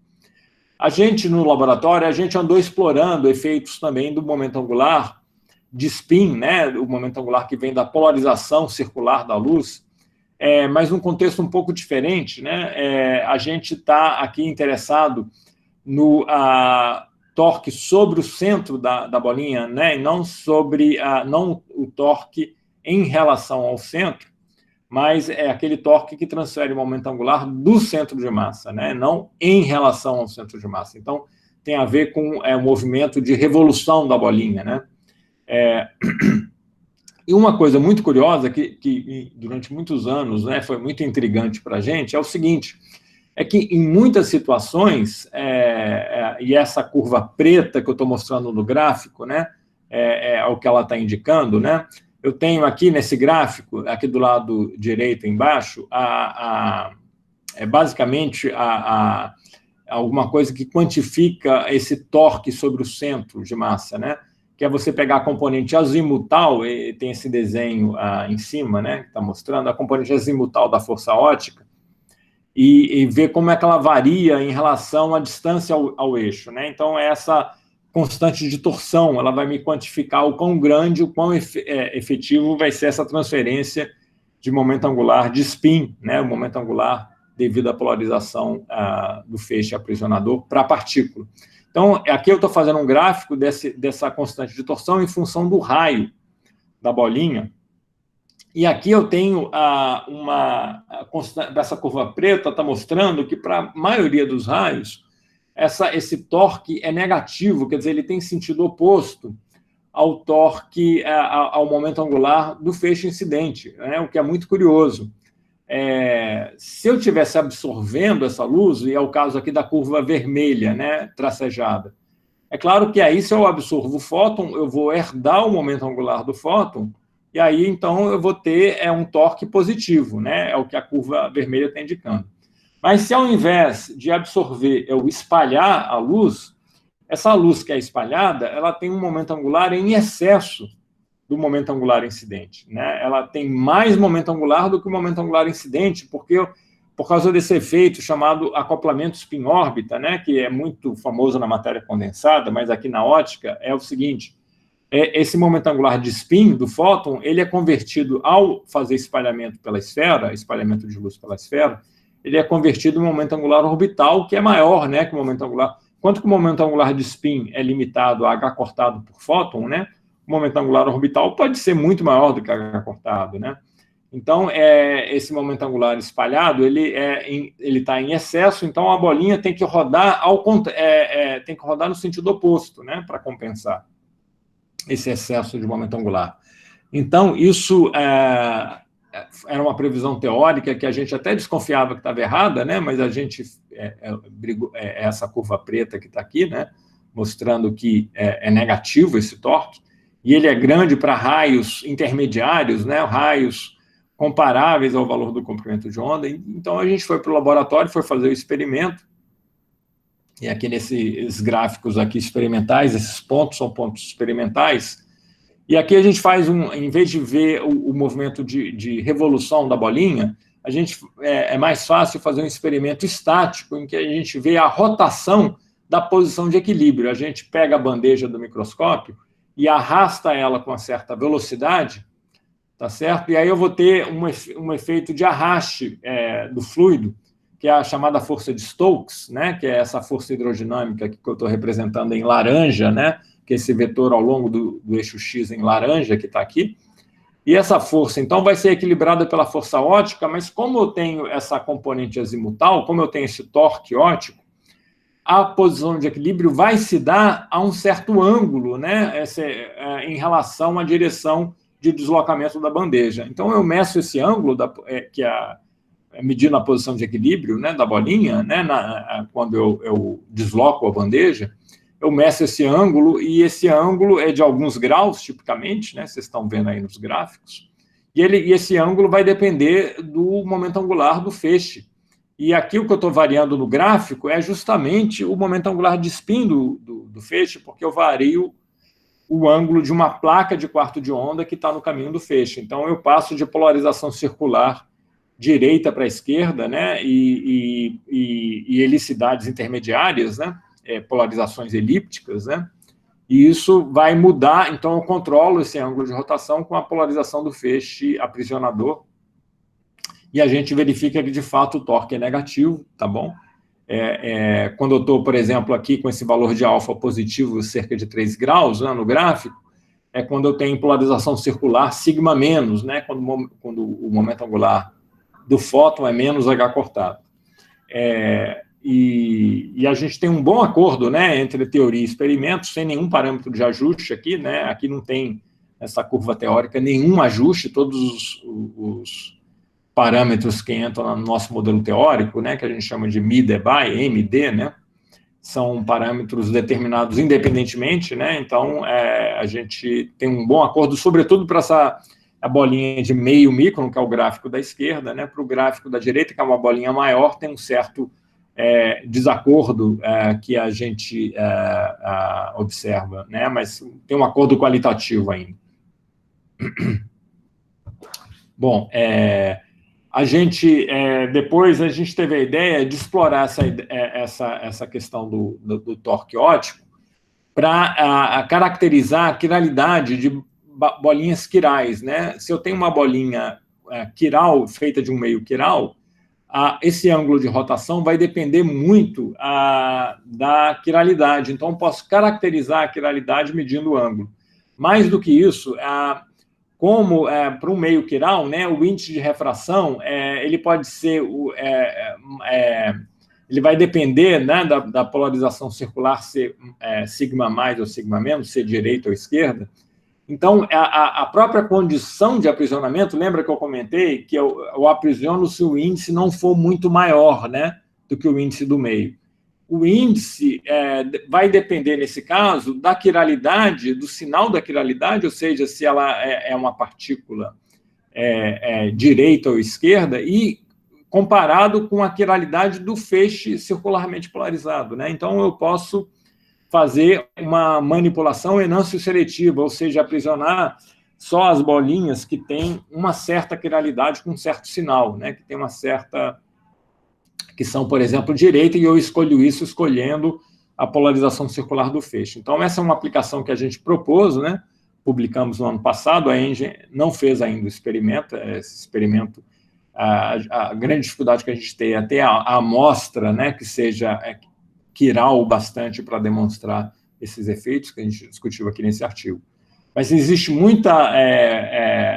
A gente, no laboratório, a gente andou explorando efeitos também do momento angular de spin, né, o momento angular que vem da polarização circular da luz, mas num contexto um pouco diferente, né? A gente está aqui interessado no torque sobre o centro da bolinha, né? E não não o torque em relação ao centro, mas é aquele torque que transfere o momento angular do centro de massa, né? Não em relação ao centro de massa. Então, tem a ver com o movimento de revolução da bolinha, né? E uma coisa muito curiosa, que durante muitos anos, né, foi muito intrigante para a gente, é o seguinte, é que em muitas situações, e essa curva preta que eu estou mostrando no gráfico, né, é o que ela está indicando, né, eu tenho aqui nesse gráfico, aqui do lado direito embaixo, basicamente alguma coisa que quantifica esse torque sobre o centro de massa, né? Que é você pegar a componente azimutal, e tem esse desenho em cima, né, que está mostrando a componente azimutal da força ótica, e ver como é que ela varia em relação à distância ao eixo, né? Então, essa constante de torção, ela vai me quantificar o quão grande, o quão efetivo vai ser essa transferência de momento angular de spin, né? O momento angular devido à polarização do feixe aprisionador para a partícula. Então, aqui eu estou fazendo um gráfico dessa constante de torção em função do raio da bolinha. E aqui eu tenho essa curva preta, está mostrando que para a maioria dos raios, esse torque é negativo, quer dizer, ele tem sentido oposto ao torque, ao momento angular do feixe incidente, né? O que é muito curioso. Se eu estivesse absorvendo essa luz, e é o caso aqui da curva vermelha, né, tracejada, é claro que aí, se eu absorvo o fóton, eu vou herdar o momento angular do fóton, e aí, então, eu vou ter um torque positivo, né, é o que a curva vermelha está indicando. Mas se, ao invés de absorver, eu espalhar a luz, essa luz que é espalhada, ela tem um momento angular em excesso do momento angular incidente, né? Ela tem mais momento angular do que o momento angular incidente, porque por causa desse efeito chamado acoplamento spin-órbita, né, que é muito famoso na matéria condensada, mas aqui na ótica é o seguinte: esse momento angular de spin do fóton, ele é convertido, ao fazer espalhamento pela esfera, espalhamento de luz pela esfera, ele é convertido em momento angular orbital, que é maior, né, que o momento angular. Quanto que o momento angular de spin é limitado a H cortado por fóton, né? O momento angular orbital pode ser muito maior do que H cortado, né? Então, esse momento angular espalhado, ele está em excesso, então a bolinha tem que rodar tem que rodar no sentido oposto, né, para compensar esse excesso de momento angular. Então, isso era uma previsão teórica que a gente até desconfiava que estava errada, né, mas a gente essa curva preta que está aqui, né, mostrando que é negativo esse torque, e ele é grande para raios intermediários, né, raios comparáveis ao valor do comprimento de onda. Então, a gente foi para o laboratório, foi fazer o experimento, e aqui nesses gráficos aqui experimentais, esses pontos são pontos experimentais, e aqui a gente faz em vez de ver o movimento de revolução da bolinha, a gente é mais fácil fazer um experimento estático, em que a gente vê a rotação da posição de equilíbrio. A gente pega a bandeja do microscópio e arrasta ela com uma certa velocidade, tá certo? E aí eu vou ter um efeito de arraste do fluido, que é a chamada força de Stokes, né? Que é essa força hidrodinâmica que eu estou representando em laranja, né? Que é esse vetor ao longo do eixo X em laranja, que está aqui. E essa força, então, vai ser equilibrada pela força ótica, mas como eu tenho essa componente azimutal, como eu tenho esse torque ótico, a posição de equilíbrio vai se dar a um certo ângulo, né, em relação à direção de deslocamento da bandeja. Então, eu meço esse ângulo, que é medindo a posição de equilíbrio, né, da bolinha, né, quando eu desloco a bandeja, eu meço esse ângulo, e esse ângulo é de alguns graus, tipicamente, né, vocês estão vendo aí nos gráficos, e esse ângulo vai depender do momento angular do feixe. E aqui o que eu estou variando no gráfico é justamente o momento angular de spin do feixe, porque eu vario o ângulo de uma placa de quarto de onda que está no caminho do feixe. Então, eu passo de polarização circular direita para a esquerda, né, e helicidades intermediárias, né, polarizações elípticas, né, e isso vai mudar. Então, eu controlo esse ângulo de rotação com a polarização do feixe aprisionador, e a gente verifica que, de fato, o torque é negativo, tá bom? Quando eu estou, por exemplo, aqui com esse valor de alfa positivo, cerca de 3 graus, né, no gráfico, é quando eu tenho polarização circular sigma menos, né, quando o momento angular do fóton é menos H cortado. E a gente tem um bom acordo, né, entre teoria e experimento, sem nenhum parâmetro de ajuste aqui, né, aqui não tem essa curva teórica nenhum ajuste, todos os parâmetros que entram no nosso modelo teórico, né, que a gente chama de MIDE-BY, MD, né, são parâmetros determinados independentemente, né, então a gente tem um bom acordo, sobretudo para essa a bolinha de meio micron, que é o gráfico da esquerda, né, para o gráfico da direita, que é uma bolinha maior, tem um certo desacordo que a gente observa, né, mas tem um acordo qualitativo ainda. Bom, depois a gente teve a ideia de explorar essa questão do torque óptico para caracterizar a quiralidade de bolinhas quirais, né? Se eu tenho uma bolinha quiral feita de um meio quiral, esse ângulo de rotação vai depender muito da quiralidade. Então, eu posso caracterizar a quiralidade medindo o ângulo. Mais do que isso, como para um meio quiral, né, o índice de refração ele pode ser ele vai depender, né, da polarização circular ser sigma mais ou sigma menos, ser direita ou esquerda. Então, a própria condição de aprisionamento, lembra que eu comentei que eu aprisiono se o índice não for muito maior, né, do que o índice do meio. O índice vai depender, nesse caso, da quiralidade, do sinal da quiralidade, ou seja, se ela é uma partícula direita ou esquerda, e comparado com a quiralidade do feixe circularmente polarizado, né? Então, eu posso fazer uma manipulação enâncio-seletiva, ou seja, aprisionar só as bolinhas que têm uma certa quiralidade com um certo sinal, né? Que tem uma certa... que são, por exemplo, direita, e eu escolho isso escolhendo a polarização circular do feixe. Então, essa é uma aplicação que a gente propôs, né? Publicamos no ano passado, a Engen não fez ainda o experimento, esse experimento, a grande dificuldade que a gente tem é ter a amostra, né, que seja quiral bastante para demonstrar esses efeitos que a gente discutiu aqui nesse artigo. Mas existe muito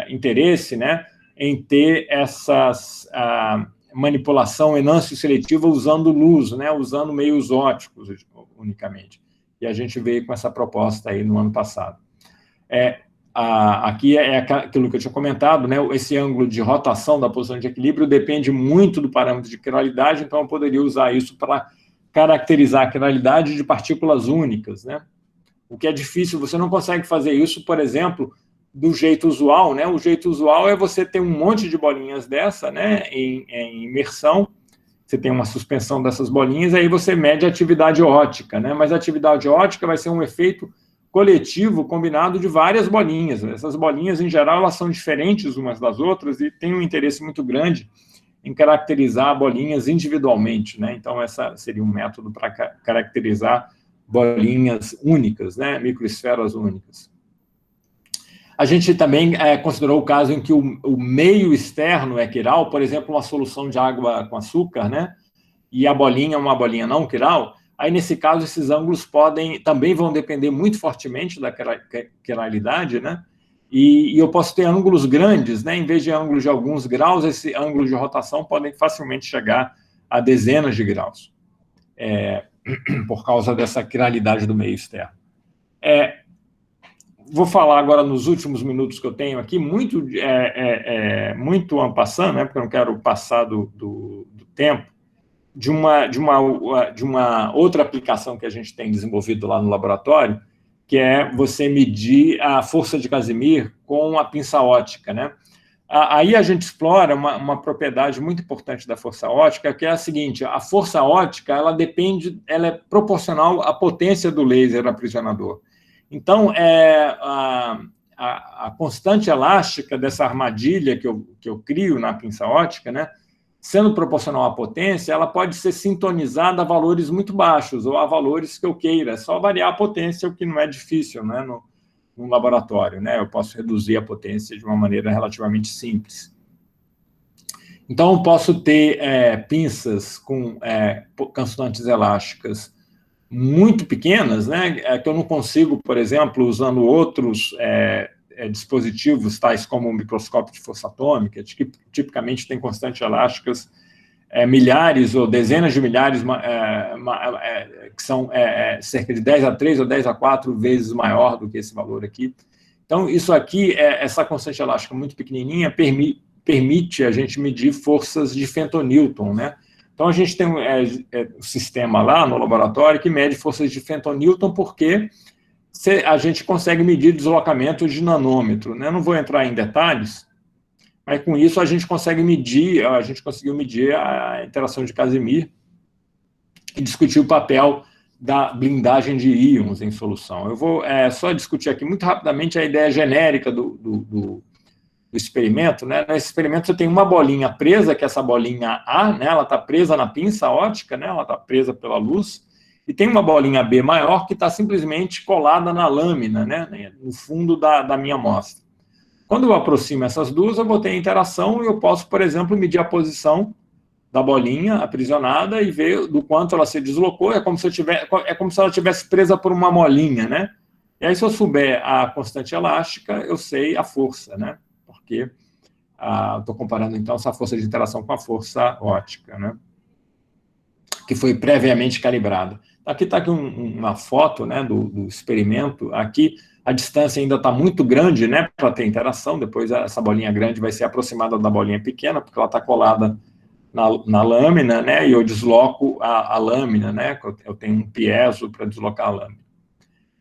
interesse, né, em ter essas manipulação enâncio-seletiva usando luz, né, usando meios ópticos unicamente. E a gente veio com essa proposta aí no ano passado. Aqui é aquilo que eu tinha comentado, né, esse ângulo de rotação da posição de equilíbrio depende muito do parâmetro de quiralidade, então eu poderia usar isso para caracterizar a quiralidade de partículas únicas, né? O que é difícil, você não consegue fazer isso, por exemplo, do jeito usual, né? O jeito usual é você ter um monte de bolinhas dessa, né, em imersão, você tem uma suspensão dessas bolinhas, aí você mede a atividade óptica, né? Mas a atividade óptica vai ser um efeito coletivo combinado de várias bolinhas. Essas bolinhas, em geral, elas são diferentes umas das outras e tem um interesse muito grande em caracterizar bolinhas individualmente, né? Então, essa seria um método para caracterizar bolinhas únicas, né? Microesferas únicas. A gente também considerou o caso em que o meio externo é quiral, por exemplo, uma solução de água com açúcar, né? E a bolinha é uma bolinha não quiral. Aí, nesse caso, esses ângulos também vão depender muito fortemente da quiralidade, né? E eu posso ter ângulos grandes, né? Em vez de ângulos de alguns graus, esse ângulo de rotação podem facilmente chegar a dezenas de graus, por causa dessa quiralidade do meio externo. Vou falar agora, nos últimos minutos que eu tenho aqui, muito en passant, né? Porque eu não quero passar do tempo, de uma outra aplicação que a gente tem desenvolvido lá no laboratório, que é você medir a força de Casimir com a pinça óptica, né? Aí a gente explora uma propriedade muito importante da força óptica, que é a seguinte: a força óptica ela é proporcional à potência do laser aprisionador. Então, a constante elástica dessa armadilha que eu crio na pinça óptica, né? Sendo proporcional à potência, ela pode ser sintonizada a valores muito baixos ou a valores que eu queira. É só variar a potência, o que não é difícil, né, no laboratório, né? Eu posso reduzir a potência de uma maneira relativamente simples. Então, eu posso ter pinças com constantes elásticas muito pequenas, né, que eu não consigo, por exemplo, usando outros dispositivos, tais como o microscópio de força atômica, que tipicamente tem constantes elásticas milhares ou dezenas de milhares, que são cerca de 10⁻³ ou 10⁻⁴ vezes maior do que esse valor aqui. Então, isso aqui, essa constante elástica muito pequenininha, permite a gente medir forças de Fentonewton, né? Então, a gente tem um sistema lá no laboratório que mede forças de Fentonewton porque a gente consegue medir deslocamento de nanômetro, né? Não vou entrar em detalhes, mas com isso a gente conseguiu medir a interação de Casimir e discutir o papel da blindagem de íons em solução. Eu vou só discutir aqui muito rapidamente a ideia genérica do experimento, né? Nesse experimento você tem uma bolinha presa, que é essa bolinha A, né? Ela está presa na pinça óptica, né? Ela está presa pela luz, e tem uma bolinha B maior que está simplesmente colada na lâmina, né? No fundo da minha amostra. Quando eu aproximo essas duas, eu vou ter interação e eu posso, por exemplo, medir a posição da bolinha aprisionada e ver do quanto ela se deslocou. É como se ela estivesse presa por uma molinha, né? E aí, se eu souber a constante elástica, eu sei a força, né? Porque estou comparando, então, essa força de interação com a força óptica, né? Que foi previamente calibrada. Aqui está uma foto, né, do experimento. Aqui a distância ainda está muito grande, né, para ter interação. Depois essa bolinha grande vai ser aproximada da bolinha pequena, porque ela está colada na lâmina, né, e eu desloco a lâmina, né, eu tenho um piezo para deslocar a lâmina.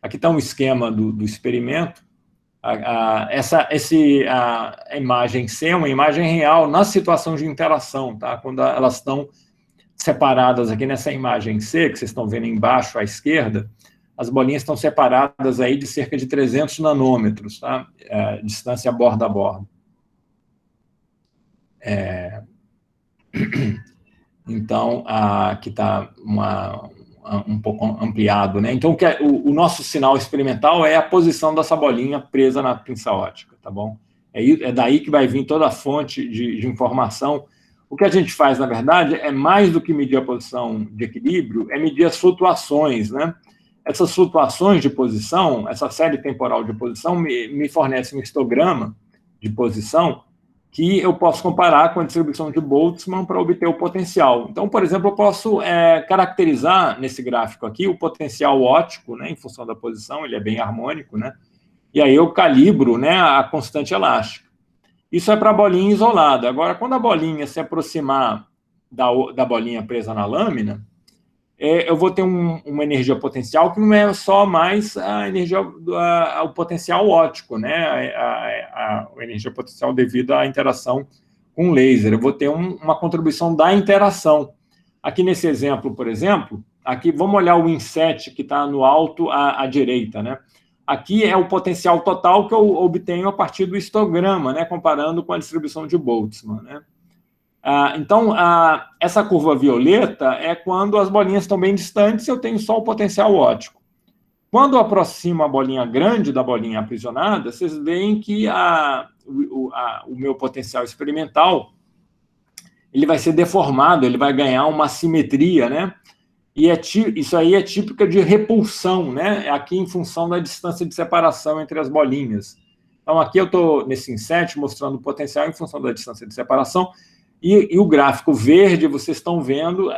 Aqui está um esquema do experimento. A imagem C é uma imagem real na situação de interação, tá? Quando elas estão separadas aqui nessa imagem C, que vocês estão vendo embaixo à esquerda, as bolinhas estão separadas aí de cerca de 300 nanômetros, tá? Distância borda a borda. Então, aqui está um pouco ampliado, né? Então, o nosso sinal experimental é a posição dessa bolinha presa na pinça óptica, tá bom? É daí que vai vir toda a fonte de informação. O que a gente faz, na verdade, é mais do que medir a posição de equilíbrio, é medir as flutuações, né? Essas flutuações de posição, essa série temporal de posição, me fornece um histograma de posição que eu posso comparar com a distribuição de Boltzmann para obter o potencial. Então, por exemplo, eu posso caracterizar nesse gráfico aqui o potencial óptico, né, em função da posição, ele é bem harmônico, né? E aí eu calibro, né, a constante elástica. Isso é para a bolinha isolada. Agora, quando a bolinha se aproximar da bolinha presa na lâmina, eu vou ter uma energia potencial que não é só mais a energia, o potencial óptico, né? A energia potencial devido à interação com o laser. Eu vou ter uma contribuição da interação. Aqui nesse exemplo, por exemplo, aqui vamos olhar o inset que está no alto à direita, né? Aqui é o potencial total que eu obtenho a partir do histograma, né? Comparando com a distribuição de Boltzmann, né? Então, essa curva violeta é quando as bolinhas estão bem distantes e eu tenho só o potencial óptico. Quando eu aproximo a bolinha grande da bolinha aprisionada, vocês veem que o meu potencial experimental ele vai ser deformado, ele vai ganhar uma assimetria, né? E isso aí é típica de repulsão, né? Aqui em função da distância de separação entre as bolinhas. Então, aqui eu estou nesse inset mostrando o potencial em função da distância de separação. E o gráfico verde, vocês estão vendo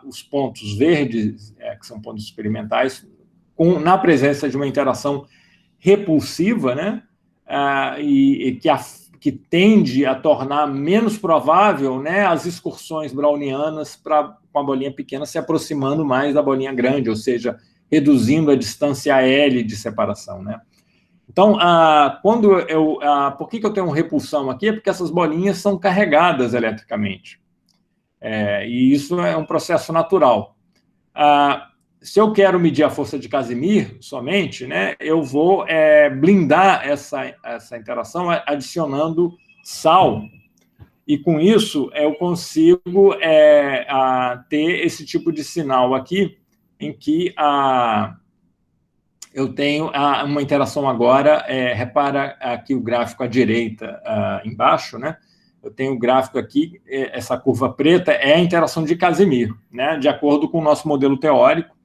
os pontos verdes, que são pontos experimentais, na presença de uma interação repulsiva, né? Que tende a tornar menos provável, né, as excursões brownianas com a bolinha pequena se aproximando mais da bolinha grande, ou seja, reduzindo a distância L de separação, né? Então, por que eu tenho repulsão aqui? É porque essas bolinhas são carregadas eletricamente. E isso é um processo natural. Se eu quero medir a força de Casimir somente, né, eu vou blindar essa interação adicionando sal. E, com isso, eu consigo ter esse tipo de sinal aqui, em que eu tenho uma interação agora, repara aqui o gráfico à direita, embaixo, né? Eu tenho o gráfico aqui, essa curva preta é a interação de Casimir, né? De acordo com o nosso modelo teórico,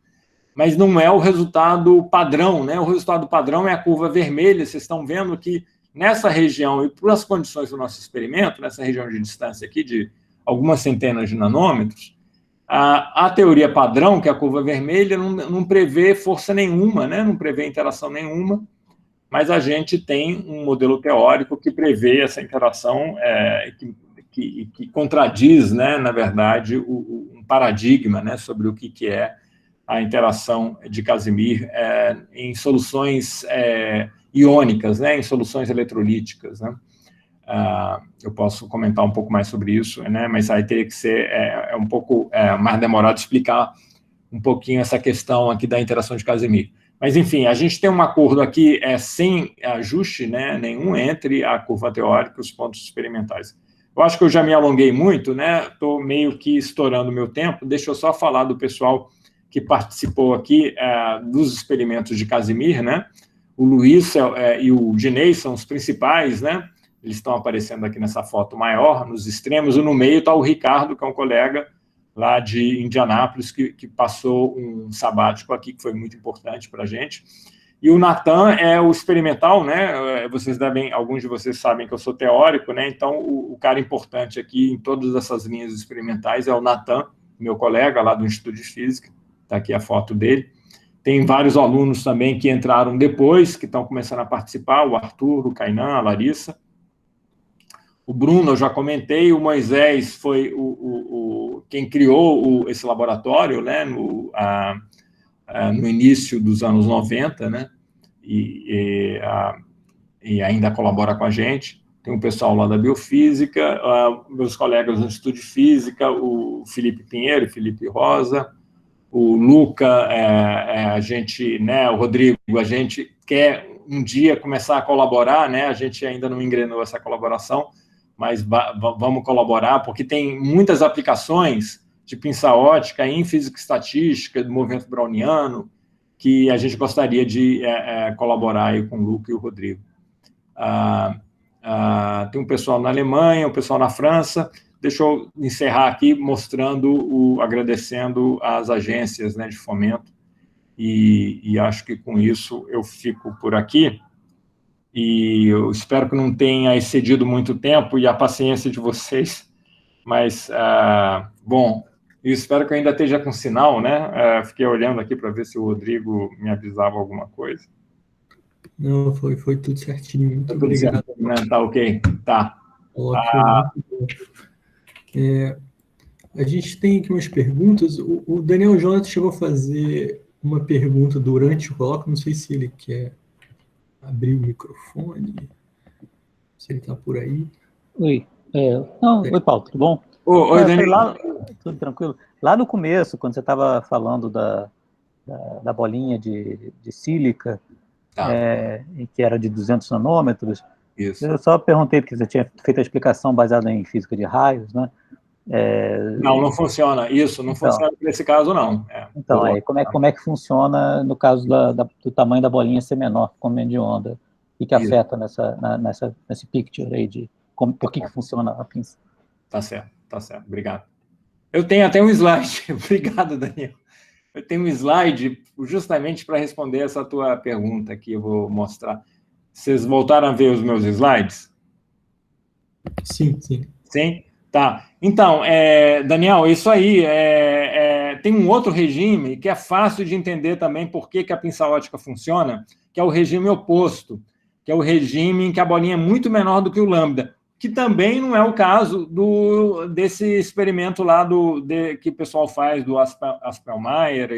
mas não é o resultado padrão, né? O resultado padrão é a curva vermelha. Vocês estão vendo que nessa região, e por as condições do nosso experimento, nessa região de distância aqui de algumas centenas de nanômetros, a teoria padrão, que é a curva vermelha, não prevê força nenhuma, né? Não prevê interação nenhuma, mas a gente tem um modelo teórico que prevê essa interação, que contradiz, né, na verdade, um paradigma, né, sobre o que é a interação de Casimir em soluções iônicas, né, em soluções eletrolíticas, né? Eu posso comentar um pouco mais sobre isso, né, mas aí teria que ser um pouco mais demorado explicar um pouquinho essa questão aqui da interação de Casimir. Mas, enfim, a gente tem um acordo aqui sem ajuste, né, nenhum entre a curva teórica e os pontos experimentais. Eu acho que eu já me alonguei muito, né? Estou meio que estourando o meu tempo. Deixa eu só falar do pessoal que participou aqui dos experimentos de Casimir, né? O Luiz e o Dinei são os principais, né? Eles estão aparecendo aqui nessa foto maior, nos extremos, e no meio está o Ricardo, que é um colega lá de Indianápolis, que passou um sabático aqui, que foi muito importante para a gente. E o Natan é o experimental, né? Alguns de vocês sabem que eu sou teórico, né? Então, o cara importante aqui em todas essas linhas experimentais é o Natan, meu colega lá do Instituto de Física. Está aqui a foto dele. Tem vários alunos também que entraram depois, que estão começando a participar, o Arthur, o Kainan, a Larissa. O Bruno, eu já comentei, o Moisés foi quem criou esse laboratório, né, no início dos anos 90, né, e ainda colabora com a gente. Tem um pessoal lá da Biofísica, meus colegas do Instituto de Física, o Felipe Pinheiro, o Felipe Rosa, o Luca, a gente, né, o Rodrigo, a gente quer um dia começar a colaborar, né, a gente ainda não engrenou essa colaboração, mas vamos colaborar, porque tem muitas aplicações de pinça ótica em física e estatística, do movimento browniano, que a gente gostaria de colaborar aí com o Luca e o Rodrigo. Tem um pessoal na Alemanha, um pessoal na França. Deixa eu encerrar aqui mostrando, agradecendo às agências, né, de fomento, e acho que com isso eu fico por aqui. E eu espero que não tenha excedido muito tempo e a paciência de vocês, mas, bom, eu espero que eu ainda esteja com sinal, né? Fiquei olhando aqui para ver se o Rodrigo me avisava alguma coisa. Não, foi tudo certinho, muito obrigado. Tá ok, tá. A gente tem aqui umas perguntas. O Daniel Jonathan chegou a fazer uma pergunta durante o colóquio, não sei se ele quer abrir o microfone, se ele está por aí. Oi, oi, Paulo, tudo bom? Oi, Daniel. Tudo tranquilo. Lá no começo, quando você estava falando da bolinha de sílica, que era de 200 nanômetros, isso. Eu só perguntei, porque você tinha feito a explicação baseada em física de raios, né? Não funciona. Isso, não funciona nesse caso, não. Então, aí, como é que funciona no caso do tamanho da bolinha ser menor, comendo de onda? O que afeta nesse picture aí de por que funciona a pinça? Tá certo. Obrigado. Eu tenho até um slide. Obrigado, Daniel. Eu tenho um slide justamente para responder essa tua pergunta que eu vou mostrar. Vocês voltaram a ver os meus slides? Sim. Sim? Tá. Então, Daniel, isso aí tem um outro regime que é fácil de entender também por que a pinça ótica funciona, que é o regime oposto, que é o regime em que a bolinha é muito menor do que o lambda, que também não é o caso desse experimento lá que o pessoal faz do Aspelmayer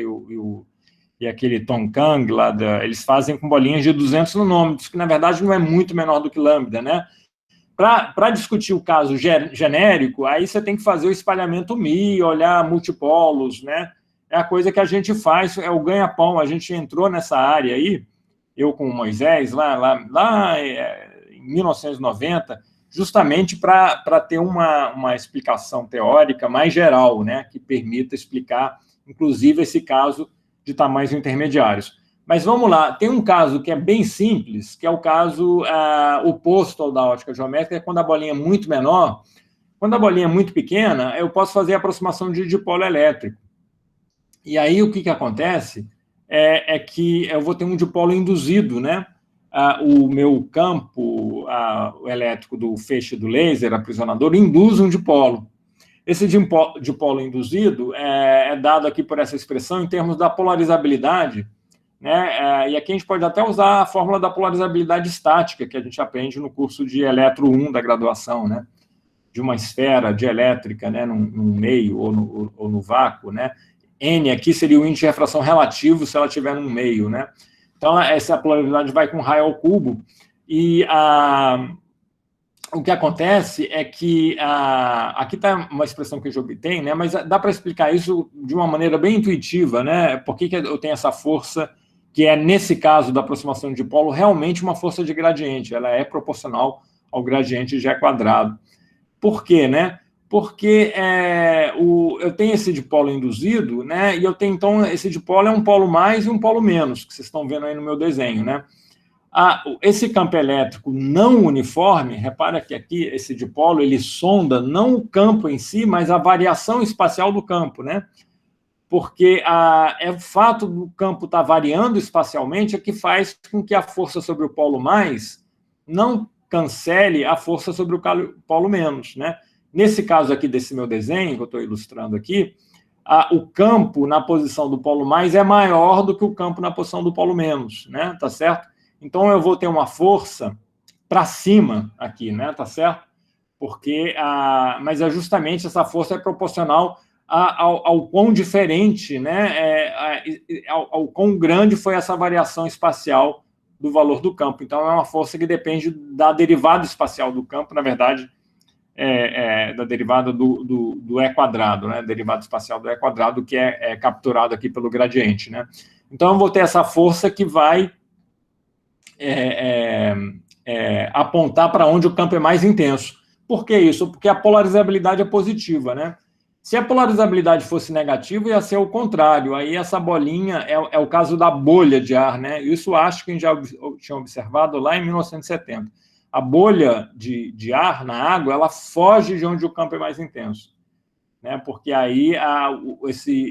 e aquele Tom Kang lá, eles fazem com bolinhas de 200 nanômetros, que na verdade não é muito menor do que lambda, né? Para discutir o caso genérico, aí você tem que fazer o espalhamento Mi, olhar multipolos, né? É a coisa que a gente faz, é o ganha-pão. A gente entrou nessa área aí, eu com o Moisés, lá em 1990, justamente para ter uma explicação teórica mais geral, né? Que permita explicar, inclusive, esse caso de tamanhos intermediários. Mas vamos lá, tem um caso que é bem simples, que é o caso oposto ao da ótica geométrica, é quando a bolinha é muito menor. Quando a bolinha é muito pequena, eu posso fazer a aproximação de dipolo elétrico. E aí o que acontece é que eu vou ter um dipolo induzido, né? O meu campo elétrico do feixe do laser, aprisionador, induz um dipolo. Esse dipolo induzido é dado aqui por essa expressão em termos da polarizabilidade, né? E aqui a gente pode até usar a fórmula da polarizabilidade estática, que a gente aprende no curso de Eletro 1 da graduação, né? De uma esfera dielétrica, né? num meio ou no vácuo, né? N aqui seria o índice de refração relativo se ela estiver no meio, né? Então, essa polaridade vai com raio ao cubo, e o que acontece é que, aqui está uma expressão que a gente obtém, né? Mas dá para explicar isso de uma maneira bem intuitiva, né? Por que eu tenho essa força, que é, nesse caso da aproximação de dipolo, realmente uma força de gradiente, ela é proporcional ao gradiente de E². Por quê, né? Porque eu tenho esse dipolo induzido, né? E eu tenho, então, esse dipolo é um polo mais e um polo menos, que vocês estão vendo aí no meu desenho, né? Esse campo elétrico não uniforme, repara que aqui esse dipolo, ele sonda não o campo em si, mas a variação espacial do campo, né? Porque o fato do campo estar variando espacialmente é que faz com que a força sobre o polo mais não cancele a força sobre o polo menos, né? Nesse caso aqui desse meu desenho, que eu estou ilustrando aqui, o campo na posição do polo mais é maior do que o campo na posição do polo menos, né? Tá certo? Então, eu vou ter uma força para cima aqui, né? Tá certo? Porque, mas justamente essa força é proporcional ao quão diferente, né? Ao quão grande foi essa variação espacial do valor do campo. Então, é uma força que depende da derivada espacial do campo, na verdade, da derivada do E², né? Derivada espacial do E², que é capturado aqui pelo gradiente, né? Então, eu vou ter essa força que vai apontar para onde o campo é mais intenso. Por que isso? Porque a polarizabilidade é positiva, né? Se a polarizabilidade fosse negativa, ia ser o contrário. Aí essa bolinha é o caso da bolha de ar, né? Isso acho que a gente já tinha observado lá em 1970. A bolha de ar na água, ela foge de onde o campo é mais intenso, né? Porque aí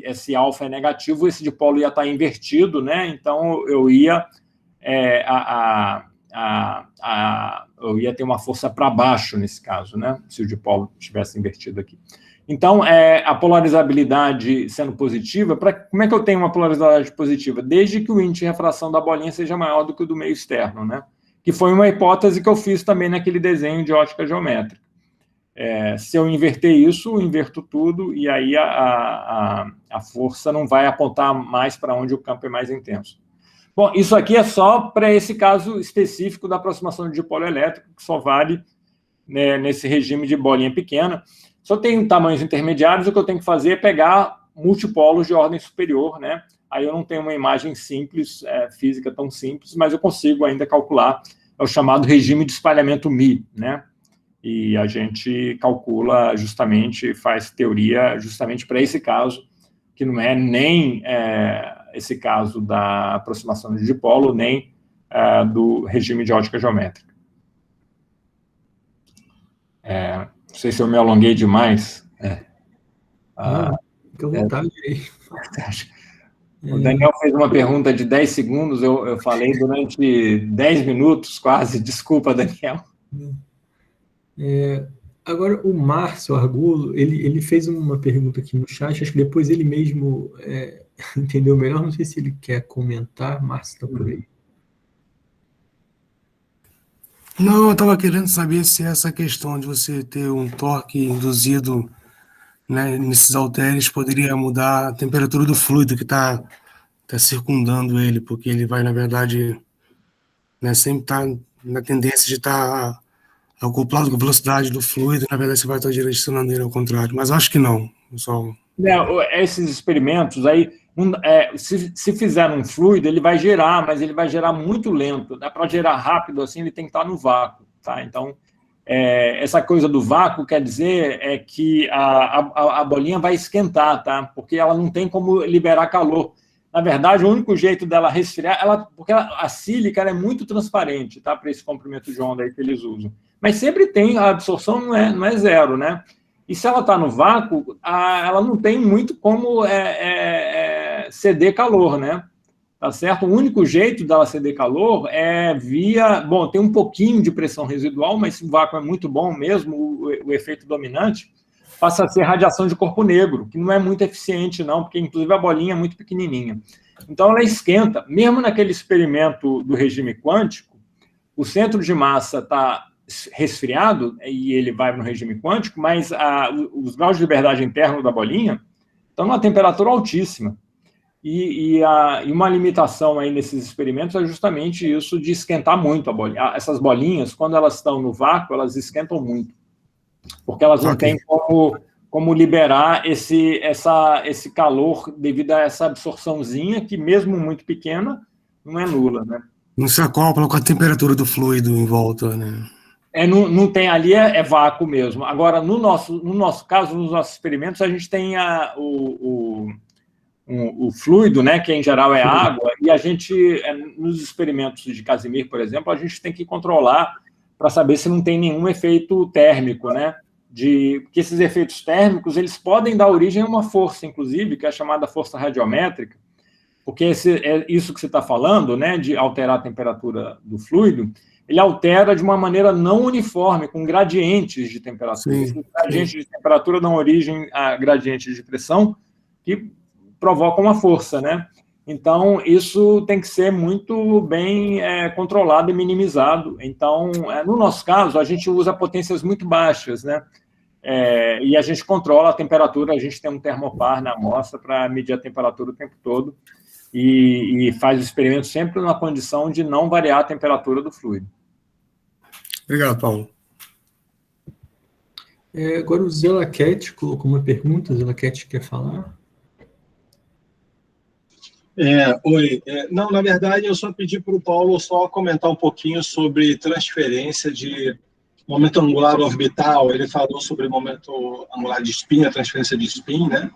esse alfa é negativo, esse dipolo ia estar invertido, né? Então eu ia eu ia ter uma força para baixo nesse caso, né? Se o dipolo estivesse invertido aqui. Então, a polarizabilidade sendo positiva, como é que eu tenho uma polaridade positiva? Desde que o índice de refração da bolinha seja maior do que o do meio externo, né? Que foi uma hipótese que eu fiz também naquele desenho de ótica geométrica. Se eu inverter isso, eu inverto tudo, e aí a força não vai apontar mais para onde o campo é mais intenso. Bom, isso aqui é só para esse caso específico da aproximação de dipolo elétrico, que só vale, né, nesse regime de bolinha pequena. Se eu tenho tamanhos intermediários, o que eu tenho que fazer é pegar multipolos de ordem superior, né? Aí eu não tenho uma imagem simples, física tão simples, mas eu consigo ainda calcular, é o chamado regime de espalhamento μ, né? E a gente calcula justamente, faz teoria justamente para esse caso, que não é nem esse caso da aproximação de dipolo, nem do regime de ótica geométrica. Não sei se eu me alonguei demais. Fica à vontade aí. O Daniel fez uma pergunta de 10 segundos, eu falei durante 10 minutos quase. Desculpa, Daniel. Agora, o Márcio Argulo, ele fez uma pergunta aqui no chat, acho que depois ele mesmo entendeu melhor, não sei se ele quer comentar. Márcio, está por aí. Não, eu estava querendo saber se essa questão de você ter um torque induzido, né, nesses halteres poderia mudar a temperatura do fluido que está circundando ele, porque ele vai, na verdade, né, sempre estar na tendência de estar acoplado com a velocidade do fluido, na verdade você vai estar direcionando ele ao contrário, mas acho que não. Esses experimentos aí, se fizer um fluido, ele vai gerar, mas ele vai gerar muito lento. Para gerar rápido, assim, ele tem que estar no vácuo, tá? Então, essa coisa do vácuo quer dizer que a bolinha vai esquentar, tá? Porque ela não tem como liberar calor. Na verdade, o único jeito dela resfriar, porque a sílica é muito transparente, tá? Para esse comprimento de onda aí que eles usam. Mas sempre tem, a absorção não é zero, né? E se ela está no vácuo, ela não tem muito como ceder calor, né? Tá certo? O único jeito dela ceder calor é via... Bom, tem um pouquinho de pressão residual, mas o vácuo é muito bom mesmo, o efeito dominante passa a ser radiação de corpo negro, que não é muito eficiente, não, porque, inclusive, a bolinha é muito pequenininha. Então, ela esquenta. Mesmo naquele experimento do regime quântico, o centro de massa está resfriado, e ele vai no regime quântico, mas os graus de liberdade interno da bolinha estão numa temperatura altíssima. E uma limitação aí nesses experimentos é justamente isso de esquentar muito a bolinha. Essas bolinhas, quando elas estão no vácuo, elas esquentam muito, porque elas não têm como liberar esse calor devido a essa absorçãozinha, que mesmo muito pequena, não é nula, né? Não se acopla com a temperatura do fluido em volta, né? Não tem, ali é vácuo mesmo. Agora, no nosso caso, nos nossos experimentos, a gente tem o fluido, né, que em geral é água, e a gente, nos experimentos de Casimir, por exemplo, a gente tem que controlar para saber se não tem nenhum efeito térmico, né? Porque esses efeitos térmicos, eles podem dar origem a uma força, inclusive, que é a chamada força radiométrica, porque isso que você está falando, né, de alterar a temperatura do fluido, ele altera de uma maneira não uniforme, com gradientes de temperatura. Esses gradientes de temperatura dão origem a gradientes de pressão, que provocam uma força, né? Então, isso tem que ser muito bem controlado e minimizado. Então, no nosso caso, a gente usa potências muito baixas, né? E a gente controla a temperatura, a gente tem um termopar na amostra para medir a temperatura o tempo todo e faz o experimento sempre na condição de não variar a temperatura do fluido. Obrigado, Paulo. Agora o Zelaquete colocou uma pergunta. Zelaquete quer falar? Oi. Não, na verdade, eu só pedi para o Paulo só comentar um pouquinho sobre transferência de momento angular orbital. Ele falou sobre momento angular de spin, a transferência de spin, né?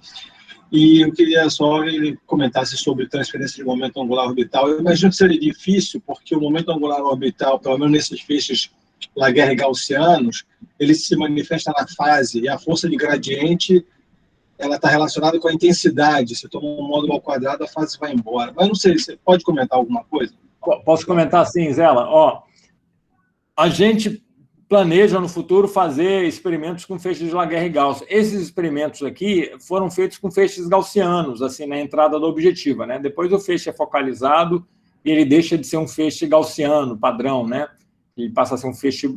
E eu queria só que ele comentasse sobre transferência de momento angular orbital. Eu imagino que seria difícil, porque o momento angular orbital, pelo menos nesses feixes Laguerre-gaussianos, ele se manifesta na fase, e a força de gradiente ela está relacionada com a intensidade. Se toma um módulo ao quadrado, a fase vai embora. Mas não sei, você pode comentar alguma coisa? Posso comentar sim, Zela? A gente planeja no futuro fazer experimentos com feixes de Laguerre-Gauss. Esses experimentos aqui foram feitos com feixes gaussianos, assim, na entrada da objetiva, né? Depois o feixe é focalizado e ele deixa de ser um feixe gaussiano, padrão, né? E passa a ser um feixe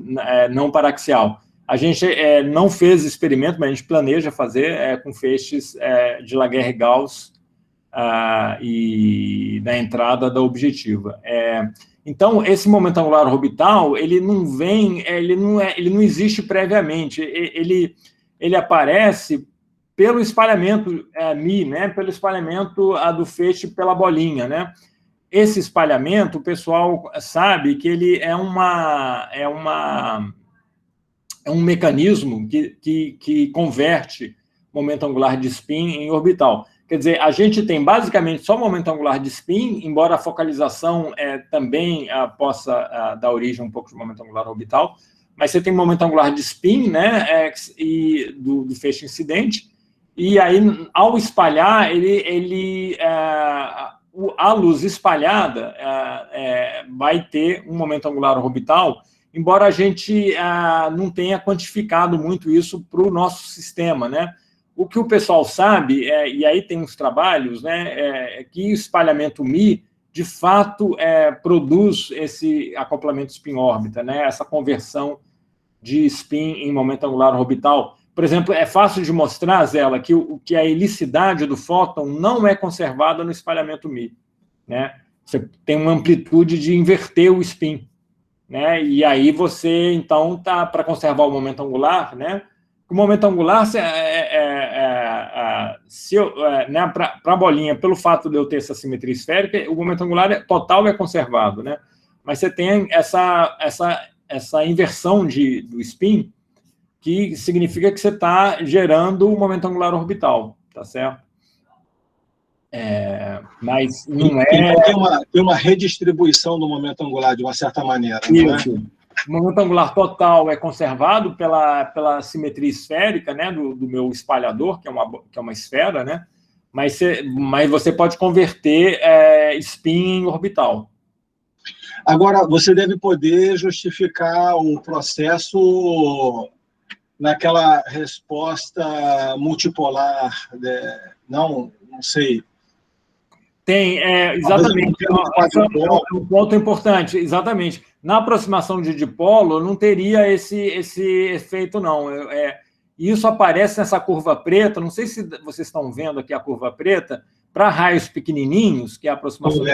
não paraxial. A gente não fez experimento, mas a gente planeja fazer com feixes de Laguerre-Gauss e na entrada da objetiva. Então, esse momento angular orbital, ele não existe previamente. Ele aparece pelo espalhamento μ, né? Pelo espalhamento do feixe pela bolinha, né? Esse espalhamento, o pessoal sabe que ele é um mecanismo que converte momento angular de spin em orbital. Quer dizer, a gente tem basicamente só momento angular de spin, embora a focalização também possa dar origem a um pouco de momento angular orbital, mas você tem momento angular de spin, né, e do feixe incidente, e aí, ao espalhar, a luz espalhada vai ter um momento angular orbital, embora a gente não tenha quantificado muito isso para o nosso sistema, né? O que o pessoal sabe, e aí tem uns trabalhos, né, que o espalhamento μ, de fato, produz esse acoplamento spin-órbita, né, essa conversão de spin em momento angular orbital. Por exemplo, é fácil de mostrar, Zela, que a helicidade do fóton não é conservada no espalhamento μ, né? Você tem uma amplitude de inverter o spin, né? E aí você, então, para conservar o momento angular, né? O momento angular, para a bolinha, pelo fato de eu ter essa simetria esférica, o momento angular total é conservado, né? Mas você tem essa inversão do spin, que significa que você está gerando o momento angular orbital, tá certo? Mas não Então tem uma redistribuição do momento angular, de uma certa maneira. Isso. Né? O momento angular total é conservado pela simetria esférica, né, do meu espalhador, que é uma esfera, né? Mas você pode converter spin em orbital. Agora, você deve poder justificar o processo naquela resposta multipolar, não sei. Tem, exatamente, é um ponto importante, exatamente. Na aproximação de dipolo, não teria esse efeito, não. e isso aparece nessa curva preta. Não sei se vocês estão vendo aqui a curva preta, para raios pequenininhos, que é a aproximação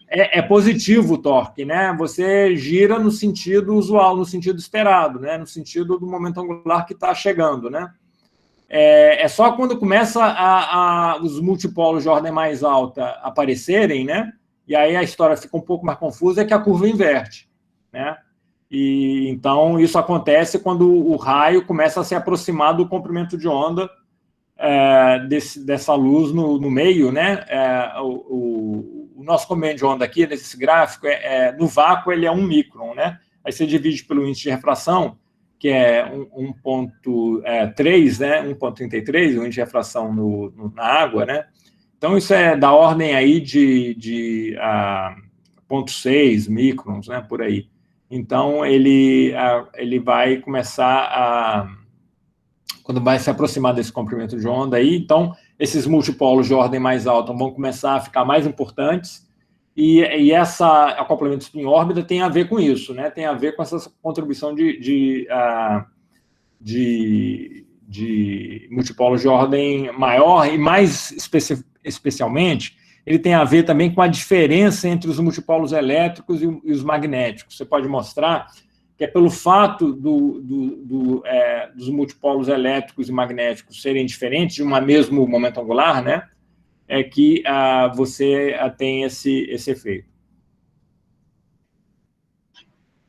é positivo o torque, né? Você gira no sentido usual, no sentido esperado, né? No sentido do momento angular que está chegando, né? É só quando começa os multipolos de ordem mais alta aparecerem, né? E aí a história fica um pouco mais confusa, é que a curva inverte, né? E então isso acontece quando o raio começa a se aproximar do comprimento de onda dessa luz no meio, né? O nosso comprimento de onda aqui, nesse gráfico, no vácuo ele é 1 micron, né? Aí você divide pelo índice de refração, que é 1,3, né? 1,33, o índice de refração na água, né? Então, isso é da ordem aí de 0,6 microns, né? Por aí. Então, ele vai começar quando vai se aproximar desse comprimento de onda aí, então, esses multipolos de ordem mais alta vão começar a ficar mais importantes, e esse acoplamento spin-órbita tem a ver com isso, né? Tem a ver com essa contribuição de multipolos de ordem maior, e mais especialmente, ele tem a ver também com a diferença entre os multipolos elétricos e os magnéticos. Você pode mostrar que é pelo fato dos multipolos elétricos e magnéticos serem diferentes de um mesmo momento angular, né? É que você tem esse efeito.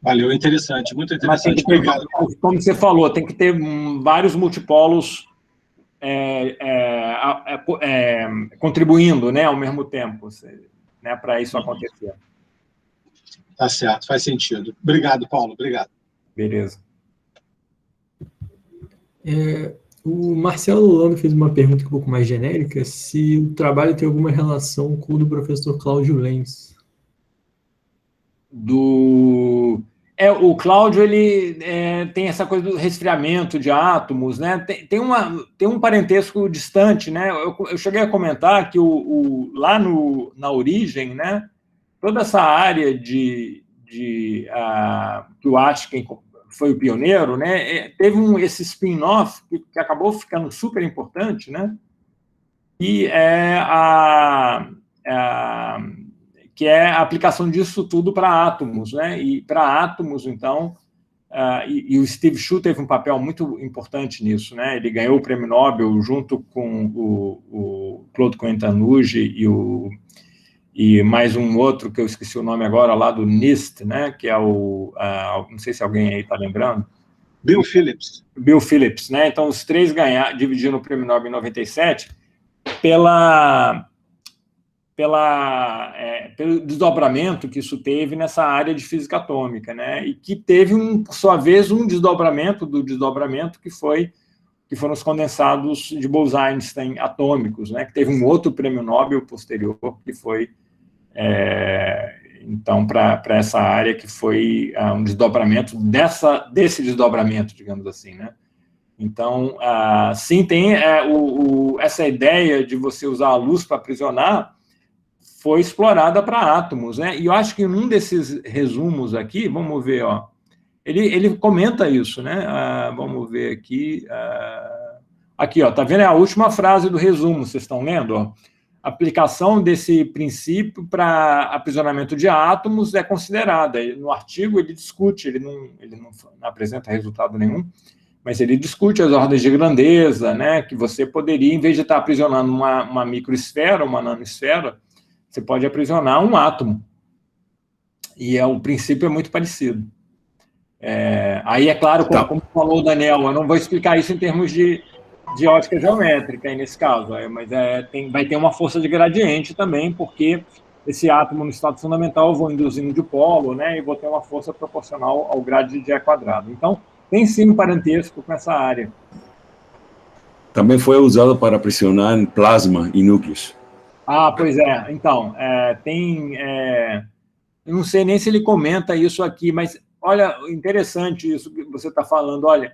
Valeu, interessante, muito interessante. Obrigado. Como você falou, tem que ter vários multipolos contribuindo, né, ao mesmo tempo, né, para isso acontecer. Tá certo, faz sentido. Obrigado, Paulo, obrigado. Beleza. O Marcelo Lolano fez uma pergunta um pouco mais genérica, se o trabalho tem alguma relação com o do professor Cláudio Lenz. O Cláudio, ele tem essa coisa do resfriamento de átomos, né? Tem um parentesco distante, né? Eu cheguei a comentar que lá na origem, né? Toda essa área que o Aitken foi o pioneiro, né? Teve esse spin-off que acabou ficando super importante, né? E que é a aplicação disso tudo para átomos, né? E para átomos, então, e o Steve Chu teve um papel muito importante nisso, né? Ele ganhou o prêmio Nobel junto com o Claude Cohen-Tanouge e mais um outro que eu esqueci o nome agora, lá do NIST, né? Que é não sei se alguém aí está lembrando. Bill Phillips. Bill Phillips, né? Então, os três dividiram o prêmio Nobel em 97 pelo desdobramento que isso teve nessa área de física atômica, né? E que teve, por sua vez, um desdobramento do desdobramento que foram os condensados de Bose-Einstein atômicos, né? Que teve um outro prêmio Nobel posterior que foi então para essa área que foi um desdobramento desse desdobramento, digamos assim, né? Então, sim, tem essa ideia de você usar a luz para aprisionar, foi explorada para átomos, né? E eu acho que em um desses resumos aqui, vamos ver, ó, ele comenta isso, né? Vamos ver aqui. Aqui, ó, tá vendo? É a última frase do resumo, vocês estão lendo, ó? A aplicação desse princípio para aprisionamento de átomos é considerada. No artigo ele discute, ele não apresenta resultado nenhum, mas ele discute as ordens de grandeza, né? Que você poderia, em vez de estar aprisionando uma microesfera, uma nanosfera, você pode aprisionar um átomo. E o princípio é muito parecido. Aí, é claro, como falou o Daniel, eu não vou explicar isso em termos de ótica geométrica, aí, nesse caso, mas vai ter uma força de gradiente também, porque esse átomo no estado fundamental eu vou induzindo de polo, né, e vou ter uma força proporcional ao grade de E quadrado. Então, tem sim um parentesco com essa área. Também foi usado para pressionar plasma e núcleos. Pois é. Então, eu não sei nem se ele comenta isso aqui, mas, olha, interessante isso que você está falando. Olha,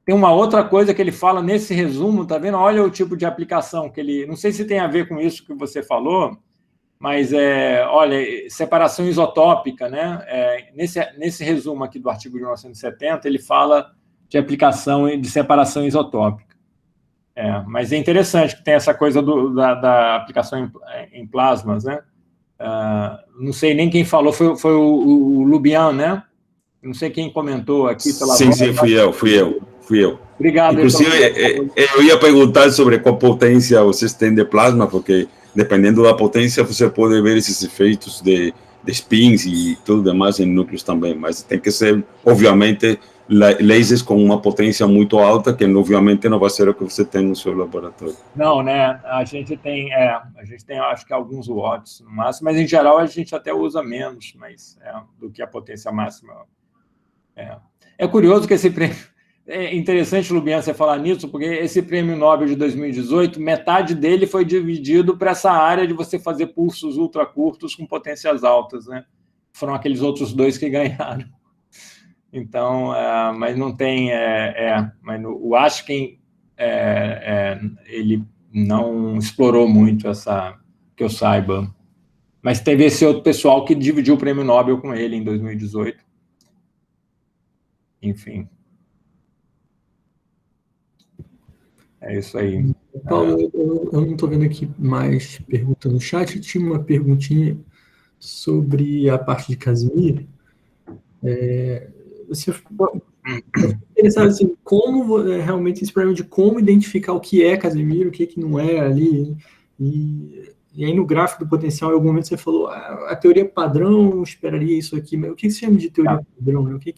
tem uma outra coisa que ele fala nesse resumo, tá vendo? Olha o tipo de aplicação que ele... Não sei se tem a ver com isso que você falou, mas, olha, separação isotópica, né? Nesse resumo aqui do artigo de 1970, ele fala de aplicação de separação isotópica. Mas é interessante que tem essa coisa da aplicação em plasmas, né? Não sei nem quem falou, foi o Lubian, né? Não sei quem comentou aqui pela Sim, voz. sim, fui eu. Obrigado. Inclusive, eu ia perguntar sobre qual potência vocês têm de plasma, porque dependendo da potência, você pode ver esses efeitos de spins e tudo demais em núcleos também, mas tem que ser, obviamente, lasers com uma potência muito alta, que obviamente não vai ser o que você tem no seu laboratório. Não, né? A gente tem, acho que alguns watts no máximo, mas em geral a gente até usa menos, do que a potência máxima. É curioso que esse prêmio, é interessante, Lubian, você falar nisso, porque esse prêmio Nobel de 2018, metade dele foi dividido para essa área de você fazer pulsos ultracurtos com potências altas, né? Foram aqueles outros 2 que ganharam. Então, mas não tem... mas o Ashken, ele não explorou muito essa, que eu saiba. Mas teve esse outro pessoal que dividiu o prêmio Nobel com ele em 2018. Enfim. É isso aí. Paulo, eu não estou vendo aqui mais pergunta no chat. Tinha uma perguntinha sobre a parte de Casimir. Você interessado assim, como realmente esse problema de como identificar o que é Casimir, o que não é ali. E aí no gráfico do potencial, em algum momento você falou a teoria padrão esperaria isso aqui, mas o que você chama de teoria padrão? Né? O que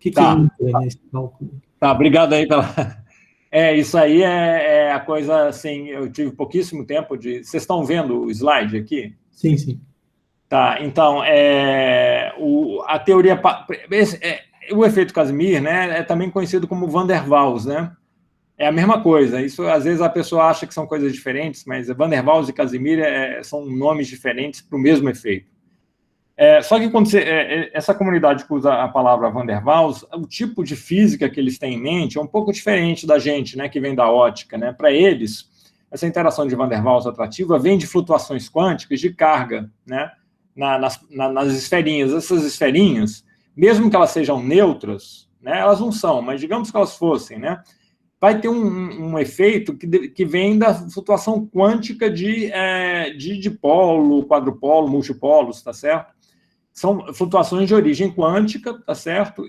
entra nesse cálculo? Tá, obrigado aí pela... isso aí é a coisa, assim, eu tive pouquíssimo tempo de... Vocês estão vendo o slide aqui? Sim, sim. Tá, então, a teoria... o efeito Casimir, né, é também conhecido como Van der Waals, né? É a mesma coisa. Isso, às vezes, a pessoa acha que são coisas diferentes, mas Van der Waals e Casimir são nomes diferentes para o mesmo efeito. Só que quando essa comunidade que usa a palavra Van der Waals, o tipo de física que eles têm em mente é um pouco diferente da gente, né, que vem da ótica, né? Para eles, essa interação de Van der Waals atrativa vem de flutuações quânticas de carga, né, nas esferinhas. Essas esferinhas, mesmo que elas sejam neutras, né, elas não são, mas digamos que elas fossem, né, vai ter um efeito que vem da flutuação quântica de dipolo, quadrupolo, multipolos, tá certo? São flutuações de origem quântica, tá certo?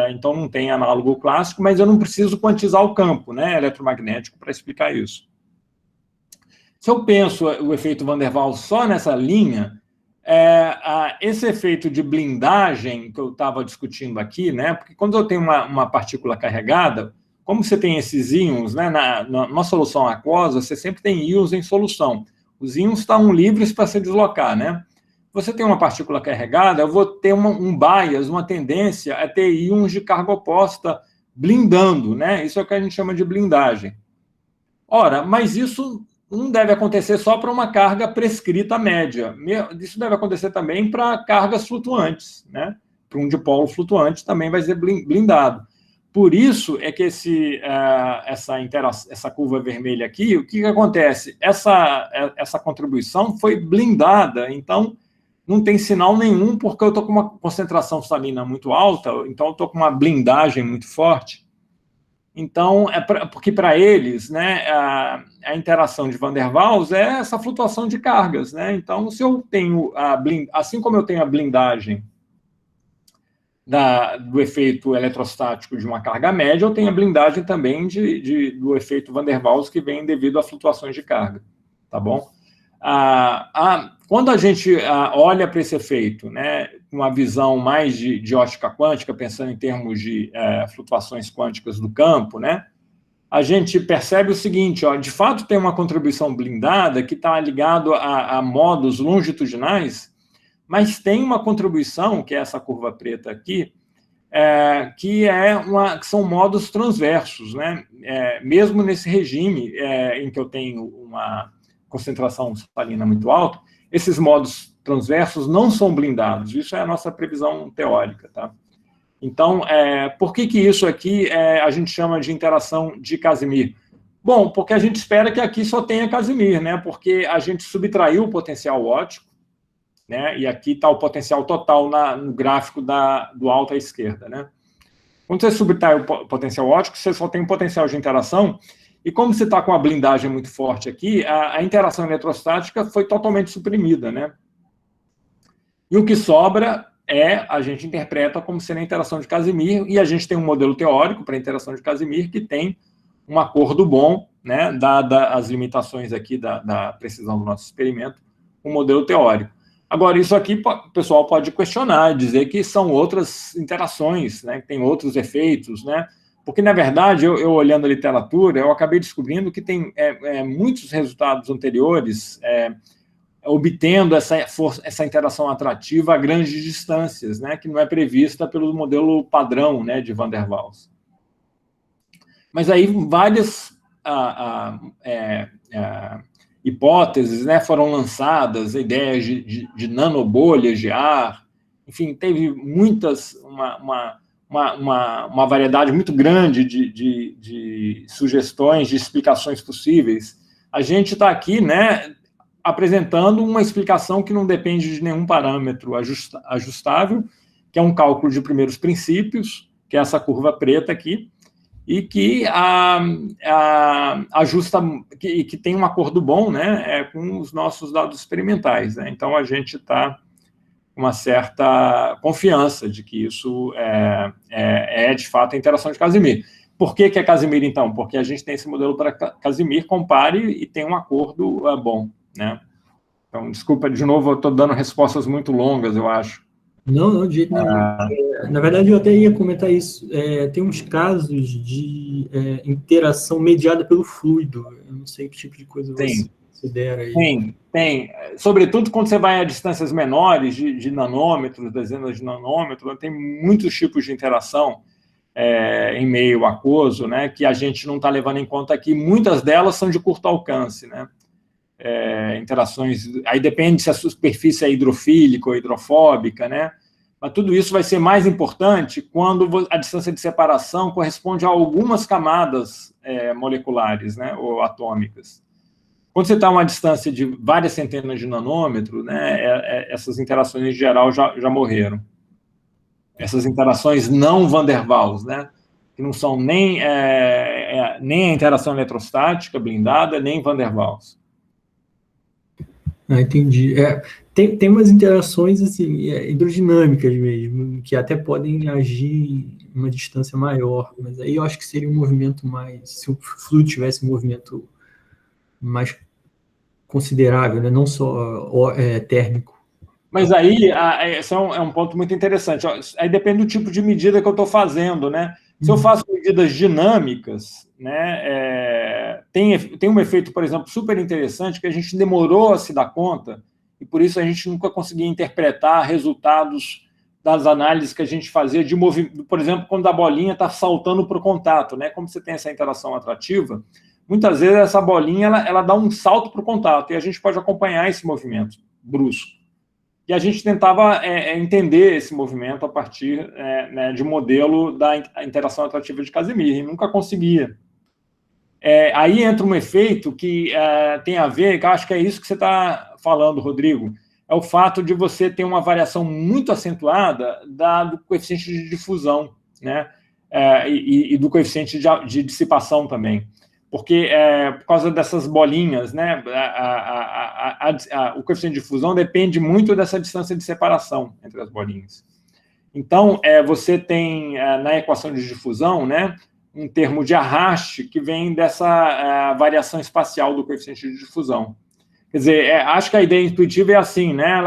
Então não tem análogo clássico, mas eu não preciso quantizar o campo, né, eletromagnético para explicar isso. Se eu penso o efeito Van der Waals só nessa linha, esse efeito de blindagem que eu estava discutindo aqui, né, porque quando eu tenho uma partícula carregada, como você tem esses íons, né, numa solução aquosa, você sempre tem íons em solução. Os íons estão livres para se deslocar, né? Você tem uma partícula carregada, eu vou ter um bias, uma tendência a ter íons de carga oposta blindando, né? Isso é o que a gente chama de blindagem. Ora, mas isso não deve acontecer só para uma carga prescrita média. Isso deve acontecer também para cargas flutuantes, né? Para um dipolo flutuante também vai ser blindado. Por isso é que essa curva vermelha aqui, o que acontece? Essa contribuição foi blindada, então não tem sinal nenhum, porque eu estou com uma concentração salina muito alta, então eu estou com uma blindagem muito forte. Então, porque para eles, né, a interação de Van der Waals é essa flutuação de cargas, né? Então, se eu tenho assim como eu tenho a blindagem do efeito eletrostático de uma carga média, eu tenho a blindagem também do efeito Van der Waals que vem devido a flutuações de carga, tá bom? Quando a gente olha para esse efeito, né, com uma visão mais de ótica quântica, pensando em termos de flutuações quânticas do campo, né, a gente percebe o seguinte, de fato tem uma contribuição blindada que está ligado a modos longitudinais, mas tem uma contribuição, que é essa curva preta aqui, que são modos transversos, né, mesmo nesse regime em que eu tenho uma concentração salina muito alta, esses modos transversos não são blindados. Isso é a nossa previsão teórica, tá? Então, por que isso aqui a gente chama de interação de Casimir? Bom, porque a gente espera que aqui só tenha Casimir, né? Porque a gente subtraiu o potencial óptico, né? E aqui está o potencial total no gráfico do alto à esquerda, né? Quando você subtrai o potencial óptico, você só tem um potencial de interação, e como você está com a blindagem muito forte aqui, a interação eletrostática foi totalmente suprimida, né? E o que sobra a gente interpreta como sendo a interação de Casimir, e a gente tem um modelo teórico para a interação de Casimir que tem um acordo bom, né, dada as limitações aqui da precisão do nosso experimento, um modelo teórico. Agora, isso aqui o pessoal pode questionar, dizer que são outras interações, né, que tem outros efeitos, né, porque, na verdade, eu olhando a literatura, eu acabei descobrindo que tem muitos resultados anteriores obtendo essa interação atrativa a grandes distâncias, né, que não é prevista pelo modelo padrão, né, de Van der Waals. Mas aí várias hipóteses, né, foram lançadas, ideias de nanobolhas de ar, enfim, teve uma variedade muito grande de sugestões, de explicações possíveis. A gente está aqui, né, apresentando uma explicação que não depende de nenhum parâmetro ajustável, que é um cálculo de primeiros princípios, que é essa curva preta aqui, e que ajusta, que tem um acordo bom, né, com os nossos dados experimentais, né? Então, a gente está com uma certa confiança de que isso de fato, a interação de Casimir. Por que é Casimir, então? Porque a gente tem esse modelo para Casimir, compare e tem um acordo bom, né? Então, desculpa, de novo, eu estou dando respostas muito longas, eu acho. Não, de jeito nenhum. Na verdade, eu até ia comentar isso. Tem uns casos de interação mediada pelo fluido. Eu não sei que tipo de coisa você considera aí. Tem. Sobretudo quando você vai a distâncias menores, de nanômetros, dezenas de nanômetros, tem muitos tipos de interação em meio aquoso, né, que a gente não está levando em conta aqui. Muitas delas são de curto alcance, né? Interações, aí depende se a superfície é hidrofílica ou hidrofóbica, né? Mas tudo isso vai ser mais importante quando a distância de separação corresponde a algumas camadas moleculares, né, ou atômicas. Quando você está a uma distância de várias centenas de nanômetros, né, essas interações em geral já morreram. Essas interações não Van der Waals, né, que não são nem a interação eletrostática blindada, nem Van der Waals. Entendi. Tem umas interações assim, hidrodinâmicas mesmo, que até podem agir em uma distância maior, mas aí eu acho que seria um movimento mais... Se o fluido tivesse um movimento mais considerável, né? Não só térmico. Mas aí, esse é um ponto muito interessante. Aí depende do tipo de medida que eu estou fazendo, né? Se eu faço medidas dinâmicas, né, tem um efeito, por exemplo, super interessante, que a gente demorou a se dar conta, e por isso a gente nunca conseguia interpretar resultados das análises que a gente fazia de movimento. Por exemplo, quando a bolinha está saltando para o contato, né? Como você tem essa interação atrativa, muitas vezes essa bolinha ela dá um salto para o contato, e a gente pode acompanhar esse movimento brusco. E a gente tentava entender esse movimento a partir né, de um modelo da interação atrativa de Casimir, e nunca conseguia. Aí entra um efeito que tem a ver, que eu acho que é isso que você está falando, Rodrigo, é o fato de você ter uma variação muito acentuada do coeficiente de difusão, né, e do coeficiente de dissipação também. Porque, por causa dessas bolinhas, né, o coeficiente de difusão depende muito dessa distância de separação entre as bolinhas. Então, você tem, na equação de difusão, né, um termo de arraste que vem dessa variação espacial do coeficiente de difusão. Quer dizer, acho que a ideia intuitiva é assim, né,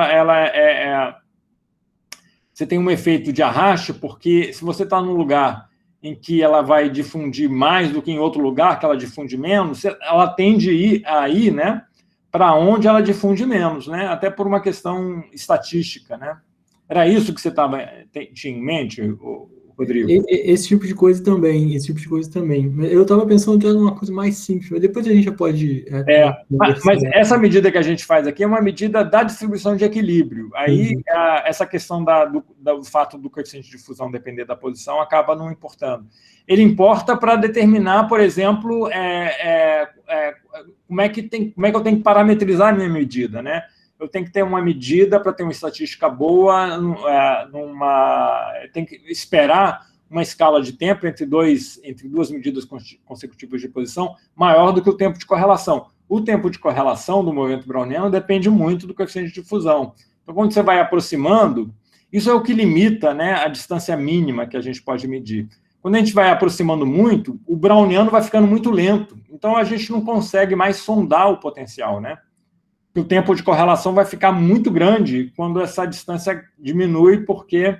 você tem um efeito de arraste, porque se você está num lugar em que ela vai difundir mais do que em outro lugar, que ela difunde menos, ela tende a ir, né, para onde ela difunde menos, né, até por uma questão estatística, né. Era isso que você tinha em mente, Rodrigo? Esse tipo de coisa também, Eu estava pensando que era uma coisa mais simples, mas depois a gente já pode... Mas essa medida que a gente faz aqui é uma medida da distribuição de equilíbrio. Aí, essa questão do fato do coeficiente de difusão depender da posição acaba não importando. Ele importa para determinar, por exemplo, como é que eu tenho que parametrizar a minha medida, né? Eu tenho que ter uma medida para ter uma estatística boa, tem que esperar uma escala de tempo entre duas medidas consecutivas de posição maior do que o tempo de correlação. O tempo de correlação do movimento browniano depende muito do coeficiente de difusão. Então, quando você vai aproximando, isso é o que limita, né, a distância mínima que a gente pode medir. Quando a gente vai aproximando muito, o browniano vai ficando muito lento. Então, a gente não consegue mais sondar o potencial, né? O tempo de correlação vai ficar muito grande quando essa distância diminui, porque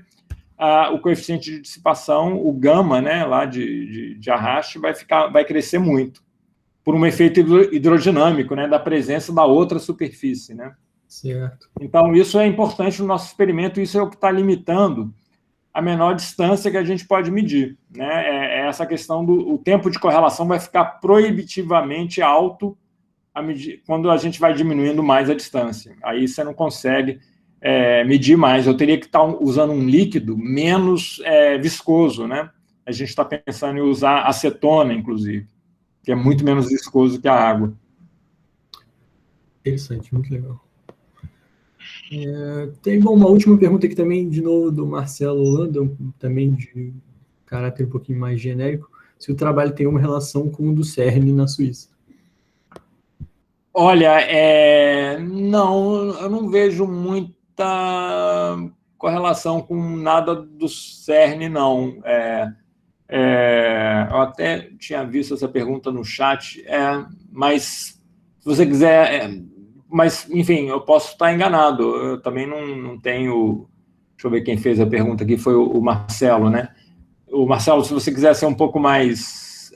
o coeficiente de dissipação, o gama, né, lá de arraste, vai crescer muito, por um efeito hidrodinâmico, né, da presença da outra superfície, né? Certo. Então, isso é importante no nosso experimento, isso é o que está limitando a menor distância que a gente pode medir, né? É essa questão o tempo de correlação vai ficar proibitivamente alto quando a gente vai diminuindo mais a distância. Aí você não consegue medir mais. Eu teria que estar usando um líquido menos viscoso, né? A gente está pensando em usar acetona, inclusive, que é muito menos viscoso que a água. Interessante, muito legal. Tem uma última pergunta aqui também, de novo, do Marcelo Holanda, também de caráter um pouquinho mais genérico, se o trabalho tem uma relação com o do CERN na Suíça. Olha, não, eu não vejo muita correlação com nada do CERN, não. Eu até tinha visto essa pergunta no chat, mas se você quiser... mas, enfim, eu posso estar enganado. Eu também não tenho... Deixa eu ver quem fez a pergunta aqui, foi o Marcelo, né? O Marcelo, se você quiser ser um pouco mais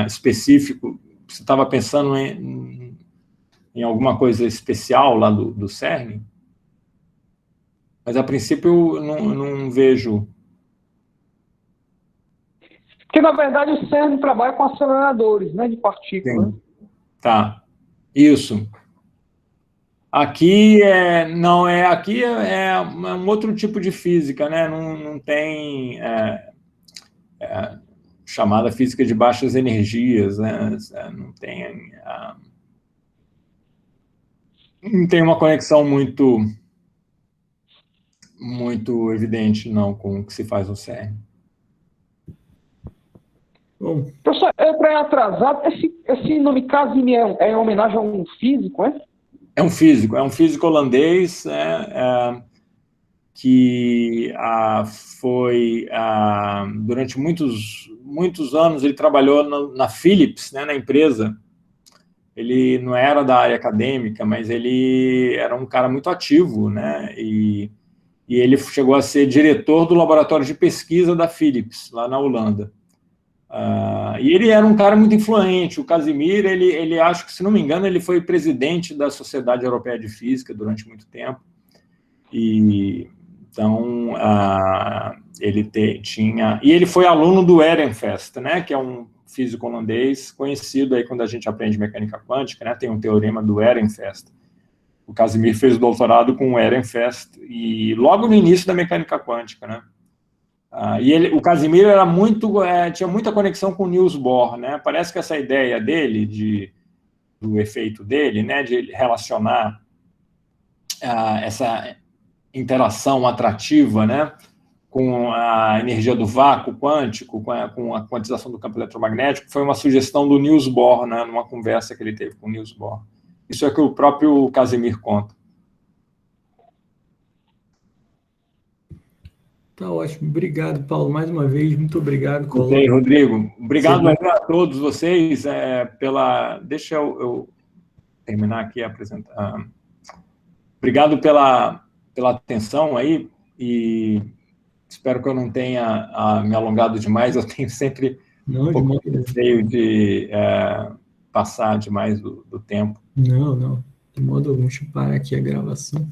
específico, você estava pensando em alguma coisa especial lá do CERN? Mas, a princípio, eu não vejo... Porque, na verdade, o CERN trabalha com aceleradores, né, de partículas. Sim. Tá. Isso. Aqui aqui é um outro tipo de física, né? Não tem chamada física de baixas energias, né? Não tem uma conexão muito evidente, não, com o que se faz no CERN. Bom. Professor, para atrasado, esse nome Casimir é em homenagem a um físico, é? É um físico holandês, que foi, durante muitos anos, ele trabalhou na Philips, né, na empresa. Ele não era da área acadêmica, mas ele era um cara muito ativo, né, e ele chegou a ser diretor do laboratório de pesquisa da Philips, lá na Holanda. E ele era um cara muito influente. O Casimir, ele acho que, se não me engano, ele foi presidente da Sociedade Europeia de Física durante muito tempo. Então, ele tinha... E ele foi aluno do Ehrenfest, né, que é um físico holandês conhecido aí quando a gente aprende mecânica quântica, né, tem um teorema do Ehrenfest. O Casimir fez o doutorado com o Ehrenfest, e logo no início da mecânica quântica, né. O Casimir era tinha muita conexão com o Niels Bohr, né? Parece que essa ideia dele, do efeito dele, né, de relacionar essa interação atrativa, né, com a energia do vácuo quântico, com a quantização do campo eletromagnético, foi uma sugestão do Niels Bohr, né, numa conversa que ele teve com o Niels Bohr. Isso é que o próprio Casimir conta. Tá ótimo. Obrigado, Paulo, mais uma vez. Muito obrigado. Ok, Rodrigo. Obrigado a todos vocês Deixa eu terminar aqui a apresentação. Obrigado pela atenção aí, e espero que eu não tenha me alongado demais. Eu tenho sempre um pouco de receio de passar demais do tempo. Não. De modo algum. Deixa eu parar aqui a gravação.